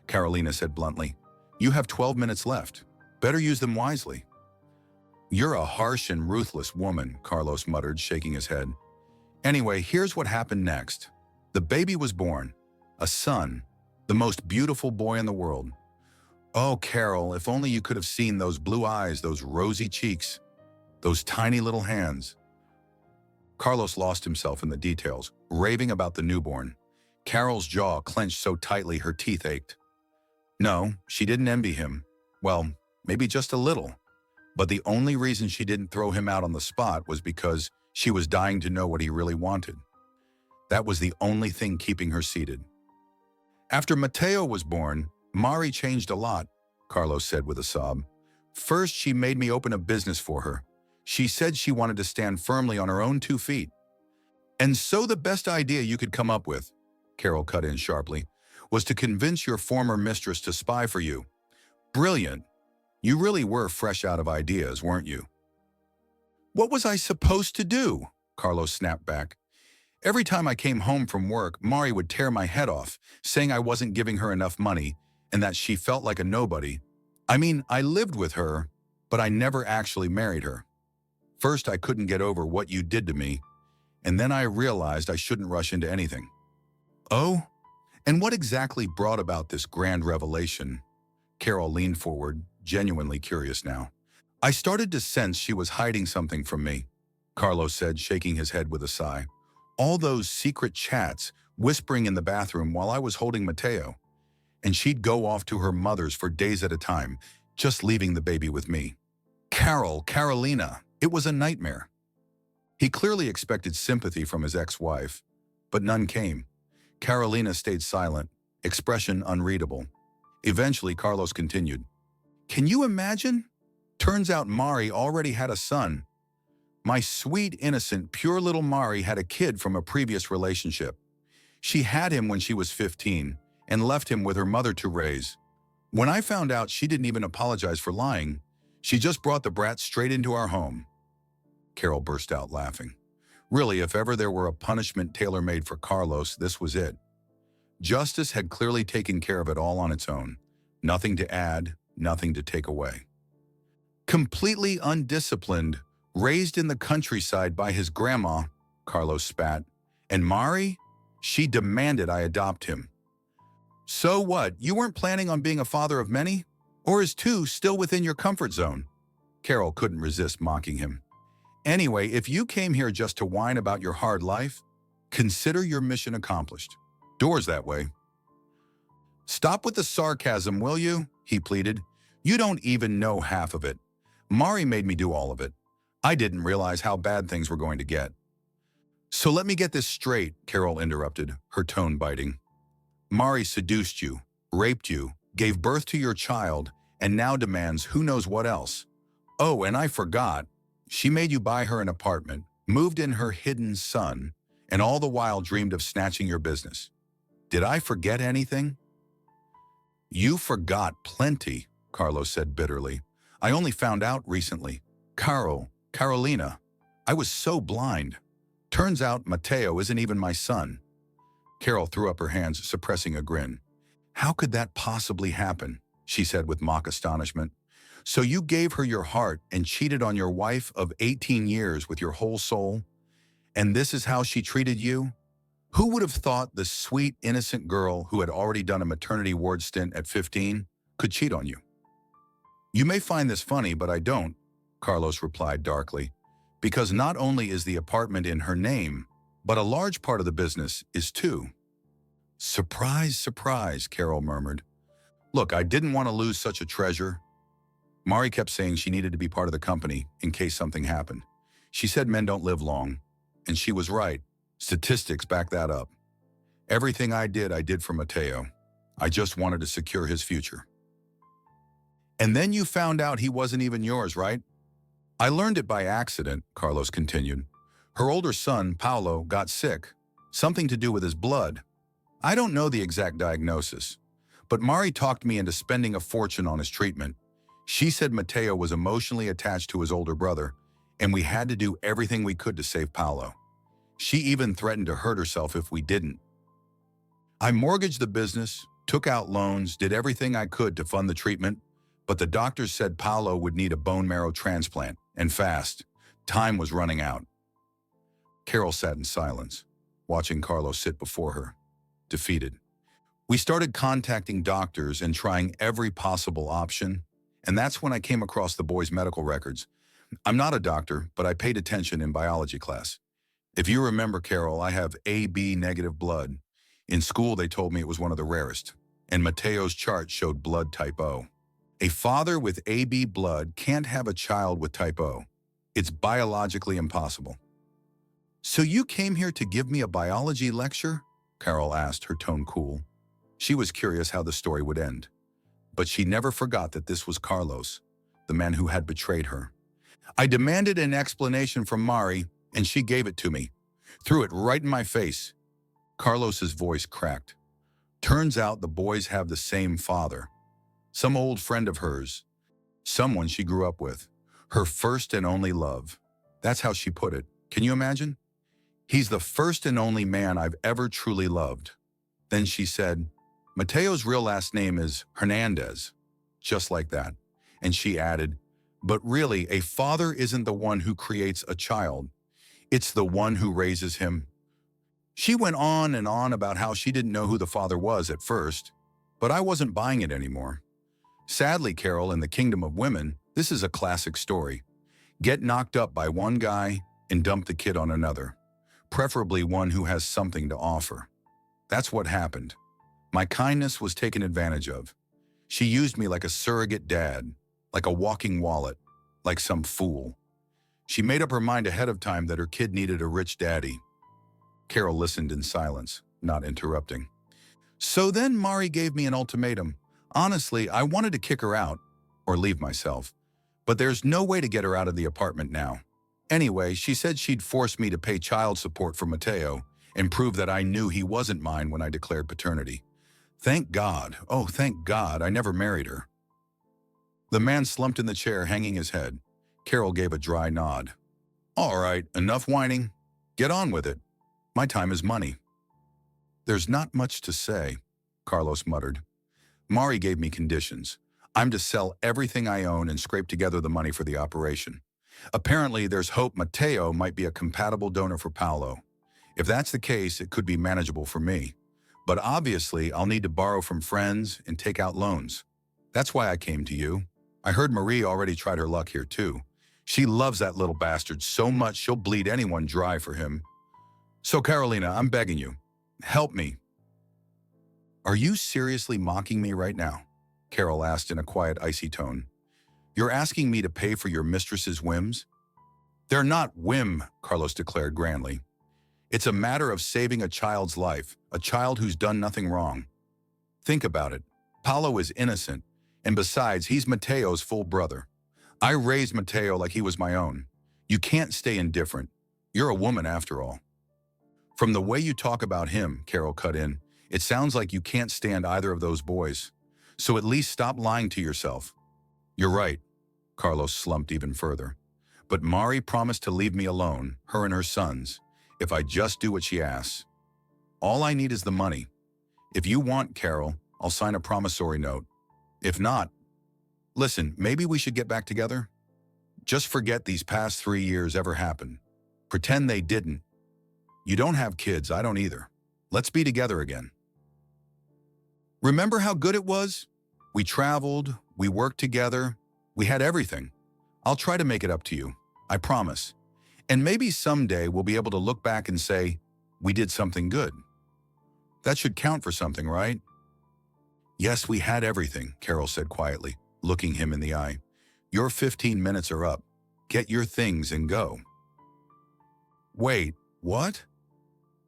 Carolina said bluntly. You have 12 minutes left. Better use them wisely. You're a harsh and ruthless woman, Carlos muttered, shaking his head. Anyway, here's what happened next. The baby was born. A son. The most beautiful boy in the world. Oh, Carol, if only you could have seen those blue eyes, those rosy cheeks, those tiny little hands. Carlos lost himself in the details, raving about the newborn. Carol's jaw clenched so tightly her teeth ached. No, she didn't envy him. Well, maybe just a little. But the only reason she didn't throw him out on the spot was because she was dying to know what he really wanted. That was the only thing keeping her seated. After Mateo was born, Mari changed a lot, Carlos said with a sob. First, she made me open a business for her. She said she wanted to stand firmly on her own 2 feet. And so the best idea you could come up with, Carol cut in sharply, was to convince your former mistress to spy for you. Brilliant. You really were fresh out of ideas, weren't you? What was I supposed to do? Carlos snapped back. Every time I came home from work, Mari would tear my head off, saying I wasn't giving her enough money and that she felt like a nobody. I mean, I lived with her, but I never actually married her. First, I couldn't get over what you did to me, and then I realized I shouldn't rush into anything. Oh? And what exactly brought about this grand revelation? Carol leaned forward, genuinely curious now. I started to sense she was hiding something from me, Carlos said, shaking his head with a sigh. All those secret chats, whispering in the bathroom while I was holding Mateo. And she'd go off to her mother's for days at a time, just leaving the baby with me. Carolina, it was a nightmare. He clearly expected sympathy from his ex-wife, but none came. Carolina stayed silent, expression unreadable. Eventually, Carlos continued. Can you imagine? Turns out Mari already had a son. My sweet, innocent, pure little Mari had a kid from a previous relationship. She had him when she was 15 and left him with her mother to raise. When I found out, she didn't even apologize for lying. She just brought the brat straight into our home. Carol burst out laughing. Really, if ever there were a punishment tailor-made for Carlos, this was it. Justice had clearly taken care of it all on its own. Nothing to add, nothing to take away. Completely undisciplined, raised in the countryside by his grandma, Carlos spat. And Mari? She demanded I adopt him. So what, you weren't planning on being a father of many? Or is 2 still within your comfort zone? Carol couldn't resist mocking him. Anyway, if you came here just to whine about your hard life, consider your mission accomplished. Doors that way. Stop with the sarcasm, will you? He pleaded. You don't even know half of it. Mari made me do all of it. I didn't realize how bad things were going to get. So let me get this straight, Carol interrupted, her tone biting. Mari seduced you, raped you, gave birth to your child, and now demands who knows what else. Oh, and I forgot. She made you buy her an apartment, moved in her hidden son, and all the while dreamed of snatching your business. Did I forget anything? You forgot plenty, Carlos said bitterly. I only found out recently. Carolina, I was so blind. Turns out Mateo isn't even my son. Carol threw up her hands, suppressing a grin. How could that possibly happen? She said with mock astonishment. So you gave her your heart and cheated on your wife of 18 years with your whole soul? And this is how she treated you? Who would have thought the sweet, innocent girl who had already done a maternity ward stint at 15 could cheat on you? You may find this funny, but I don't, Carlos replied darkly, because not only is the apartment in her name, but a large part of the business is too. Surprise, surprise, Carol murmured. Look, I didn't want to lose such a treasure. Mari kept saying she needed to be part of the company in case something happened. She said men don't live long, and she was right. Statistics back that up. Everything I did for Mateo. I just wanted to secure his future. And then you found out he wasn't even yours, right? I learned it by accident, Carlos continued. Her older son, Paulo, got sick. Something to do with his blood. I don't know the exact diagnosis, but Mari talked me into spending a fortune on his treatment. She said Mateo was emotionally attached to his older brother, and we had to do everything we could to save Paulo. She even threatened to hurt herself if we didn't. I mortgaged the business, took out loans, did everything I could to fund the treatment, but the doctors said Paulo would need a bone marrow transplant, and fast. Time was running out. Carol sat in silence, watching Carlos sit before her, defeated. We started contacting doctors and trying every possible option, and that's when I came across the boy's medical records. I'm not a doctor, but I paid attention in biology class. If you remember, Carol, I have AB negative blood. In school, they told me it was one of the rarest, and Mateo's chart showed blood type O. A father with AB blood can't have a child with type O. It's biologically impossible. So you came here to give me a biology lecture? Carol asked, her tone cool. She was curious how the story would end. But she never forgot that this was Carlos, the man who had betrayed her. I demanded an explanation from Mari, and she gave it to me. Threw it right in my face. Carlos's voice cracked. Turns out the boys have the same father. Some old friend of hers. Someone she grew up with. Her first and only love. That's how she put it. Can you imagine? He's the first and only man I've ever truly loved. Then she said, Mateo's real last name is Hernandez. Just like that. And she added, but really, a father isn't the one who creates a child. It's the one who raises him. She went on and on about how she didn't know who the father was at first, but I wasn't buying it anymore. Sadly, Carol, in the kingdom of women, this is a classic story. Get knocked up by one guy and dump the kid on another, preferably one who has something to offer. That's what happened. My kindness was taken advantage of. She used me like a surrogate dad, like a walking wallet, like some fool. She made up her mind ahead of time that her kid needed a rich daddy. Carol listened in silence, not interrupting. So then Mari gave me an ultimatum. Honestly, I wanted to kick her out, or leave myself. But there's no way to get her out of the apartment now. Anyway, she said she'd force me to pay child support for Mateo and prove that I knew he wasn't mine when I declared paternity. Thank God, oh thank God, I never married her. The man slumped in the chair, hanging his head. Carol gave a dry nod. All right, enough whining. Get on with it. My time is money. There's not much to say, Carlos muttered. Mari gave me conditions. I'm to sell everything I own and scrape together the money for the operation. Apparently, there's hope Mateo might be a compatible donor for Paulo. If that's the case, it could be manageable for me. But obviously, I'll need to borrow from friends and take out loans. That's why I came to you. I heard Marie already tried her luck here too. She loves that little bastard so much she'll bleed anyone dry for him. So Carolina, I'm begging you, help me. Are you seriously mocking me right now? Carol asked in a quiet, icy tone. You're asking me to pay for your mistress's whims? They're not whim, Carlos declared grandly. It's a matter of saving a child's life, a child who's done nothing wrong. Think about it. Paolo is innocent, and besides, he's Mateo's full brother. I raised Mateo like he was my own. You can't stay indifferent. You're a woman after all. From the way you talk about him, Carol cut in, it sounds like you can't stand either of those boys. So at least stop lying to yourself. You're right. Carlos slumped even further. But Mari promised to leave me alone, her and her sons, if I just do what she asks. All I need is the money. If you want, Carol, I'll sign a promissory note. If not, listen, maybe we should get back together? Just forget these past 3 years ever happened. Pretend they didn't. You don't have kids, I don't either. Let's be together again. Remember how good it was? We traveled, we worked together, we had everything. I'll try to make it up to you, I promise. And maybe someday we'll be able to look back and say, we did something good. That should count for something, right? Yes, we had everything, Carol said quietly, looking him in the eye. Your 15 minutes are up. Get your things and go. Wait, what?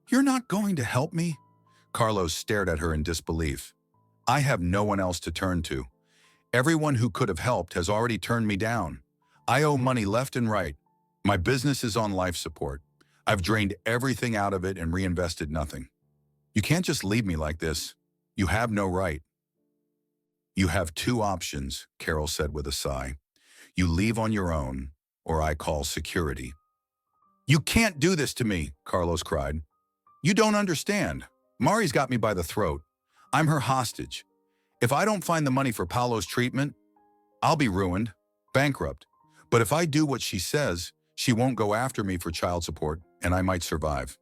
You're not going to help me? Carlos stared at her in disbelief. I have no one else to turn to. Everyone who could have helped has already turned me down. I owe money left and right. My business is on life support. I've drained everything out of it and reinvested nothing. You can't just leave me like this. You have no right. You have 2 options, Carol said with a sigh. You leave on your own, or I call security. You can't do this to me, Carlos cried. You don't understand. Mari's got me by the throat. I'm her hostage. If I don't find the money for Paolo's treatment, I'll be ruined, bankrupt. But if I do what she says, she won't go after me for child support, and I might survive.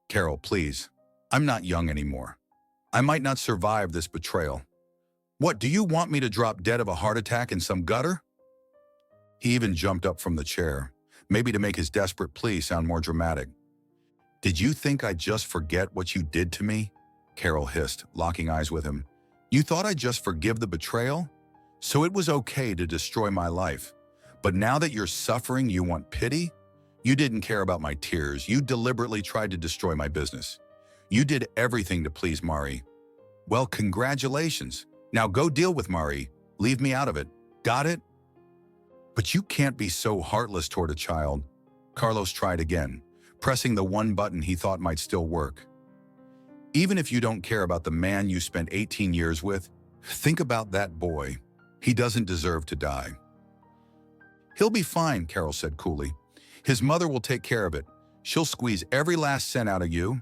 Carol, please. I'm not young anymore. I might not survive this betrayal. What, do you want me to drop dead of a heart attack in some gutter? He even jumped up from the chair, maybe to make his desperate plea sound more dramatic. Did you think I'd just forget what you did to me? Carol hissed, locking eyes with him. You thought I'd just forgive the betrayal? So it was okay to destroy my life. But now that you're suffering, you want pity? You didn't care about my tears. You deliberately tried to destroy my business. You did everything to please Mari. Well, congratulations. Now go deal with Mari. Leave me out of it. Got it? But you can't be so heartless toward a child. Carlos tried again, pressing the one button he thought might still work. Even if you don't care about the man you spent 18 years with, think about that boy. He doesn't deserve to die. He'll be fine, Carol said coolly. His mother will take care of it. She'll squeeze every last cent out of you.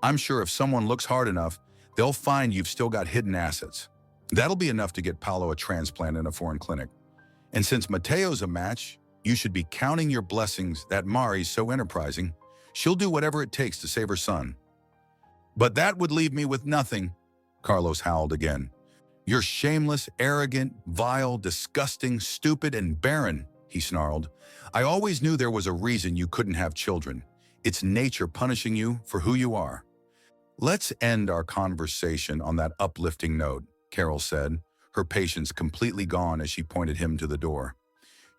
I'm sure if someone looks hard enough, they'll find you've still got hidden assets. That'll be enough to get Paolo a transplant in a foreign clinic. And since Mateo's a match, you should be counting your blessings that Mari's so enterprising. She'll do whatever it takes to save her son. But that would leave me with nothing, Carlos howled again. You're shameless, arrogant, vile, disgusting, stupid, and barren, he snarled. I always knew there was a reason you couldn't have children. It's nature punishing you for who you are. Let's end our conversation on that uplifting note, Carol said, her patience completely gone as she pointed him to the door.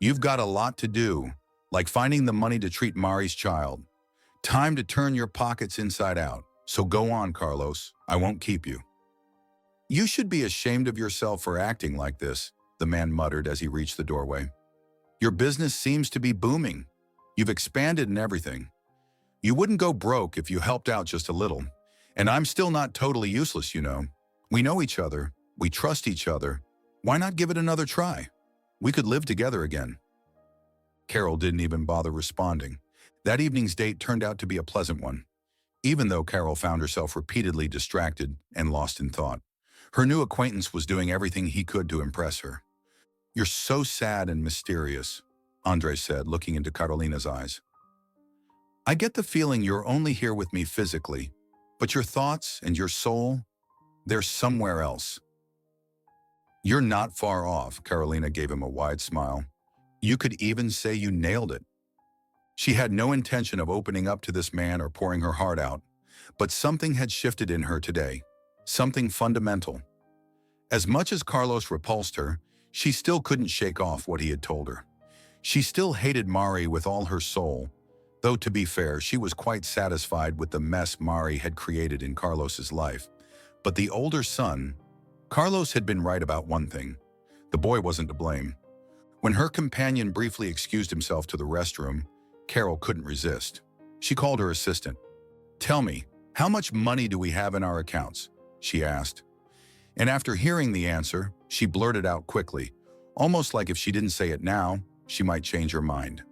You've got a lot to do, like finding the money to treat Mari's child. Time to turn your pockets inside out. So go on, Carlos. I won't keep you. You should be ashamed of yourself for acting like this, the man muttered as he reached the doorway. Your business seems to be booming. You've expanded in everything. You wouldn't go broke if you helped out just a little. And I'm still not totally useless, you know. We know each other. We trust each other. Why not give it another try? We could live together again. Carol didn't even bother responding. That evening's date turned out to be a pleasant one, even though Carol found herself repeatedly distracted and lost in thought. Her new acquaintance was doing everything he could to impress her. You're so sad and mysterious, Andres said, looking into Carolina's eyes. I get the feeling you're only here with me physically, but your thoughts and your soul, they're somewhere else. You're not far off, Carolina gave him a wide smile. You could even say you nailed it. She had no intention of opening up to this man or pouring her heart out, but something had shifted in her today, something fundamental. As much as Carlos repulsed her, she still couldn't shake off what he had told her. She still hated Mari with all her soul, though to be fair, she was quite satisfied with the mess Mari had created in Carlos's life. But the older son, Carlos had been right about one thing. The boy wasn't to blame. When her companion briefly excused himself to the restroom, Carol couldn't resist. She called her assistant. "Tell me, how much money do we have in our accounts?" she asked. And after hearing the answer, she blurted out quickly, almost like if she didn't say it now, she might change her mind.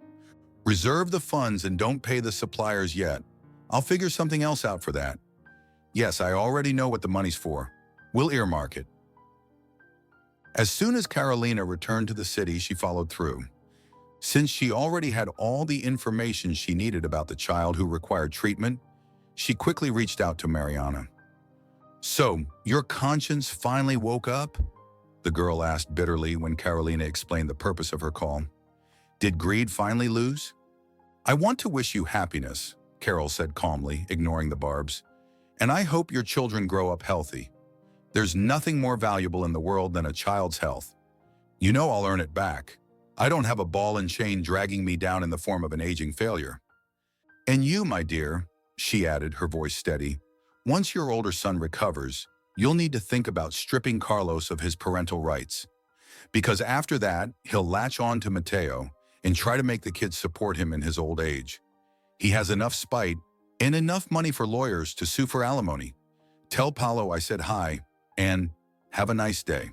"Reserve the funds and don't pay the suppliers yet. I'll figure something else out for that. Yes, I already know what the money's for. We'll earmark it." As soon as Carolina returned to the city, she followed through. Since she already had all the information she needed about the child who required treatment, she quickly reached out to Mariana. "So, your conscience finally woke up?" the girl asked bitterly when Carolina explained the purpose of her call. "Did greed finally lose?" "I want to wish you happiness," Carol said calmly, ignoring the barbs. "And I hope your children grow up healthy. There's nothing more valuable in the world than a child's health. You know I'll earn it back. I don't have a ball and chain dragging me down in the form of an aging failure. And you, my dear," she added, her voice steady, "once your older son recovers, you'll need to think about stripping Carlos of his parental rights. Because after that, he'll latch on to Mateo and try to make the kids support him in his old age. He has enough spite and enough money for lawyers to sue for alimony. Tell Paulo I said hi, and have a nice day."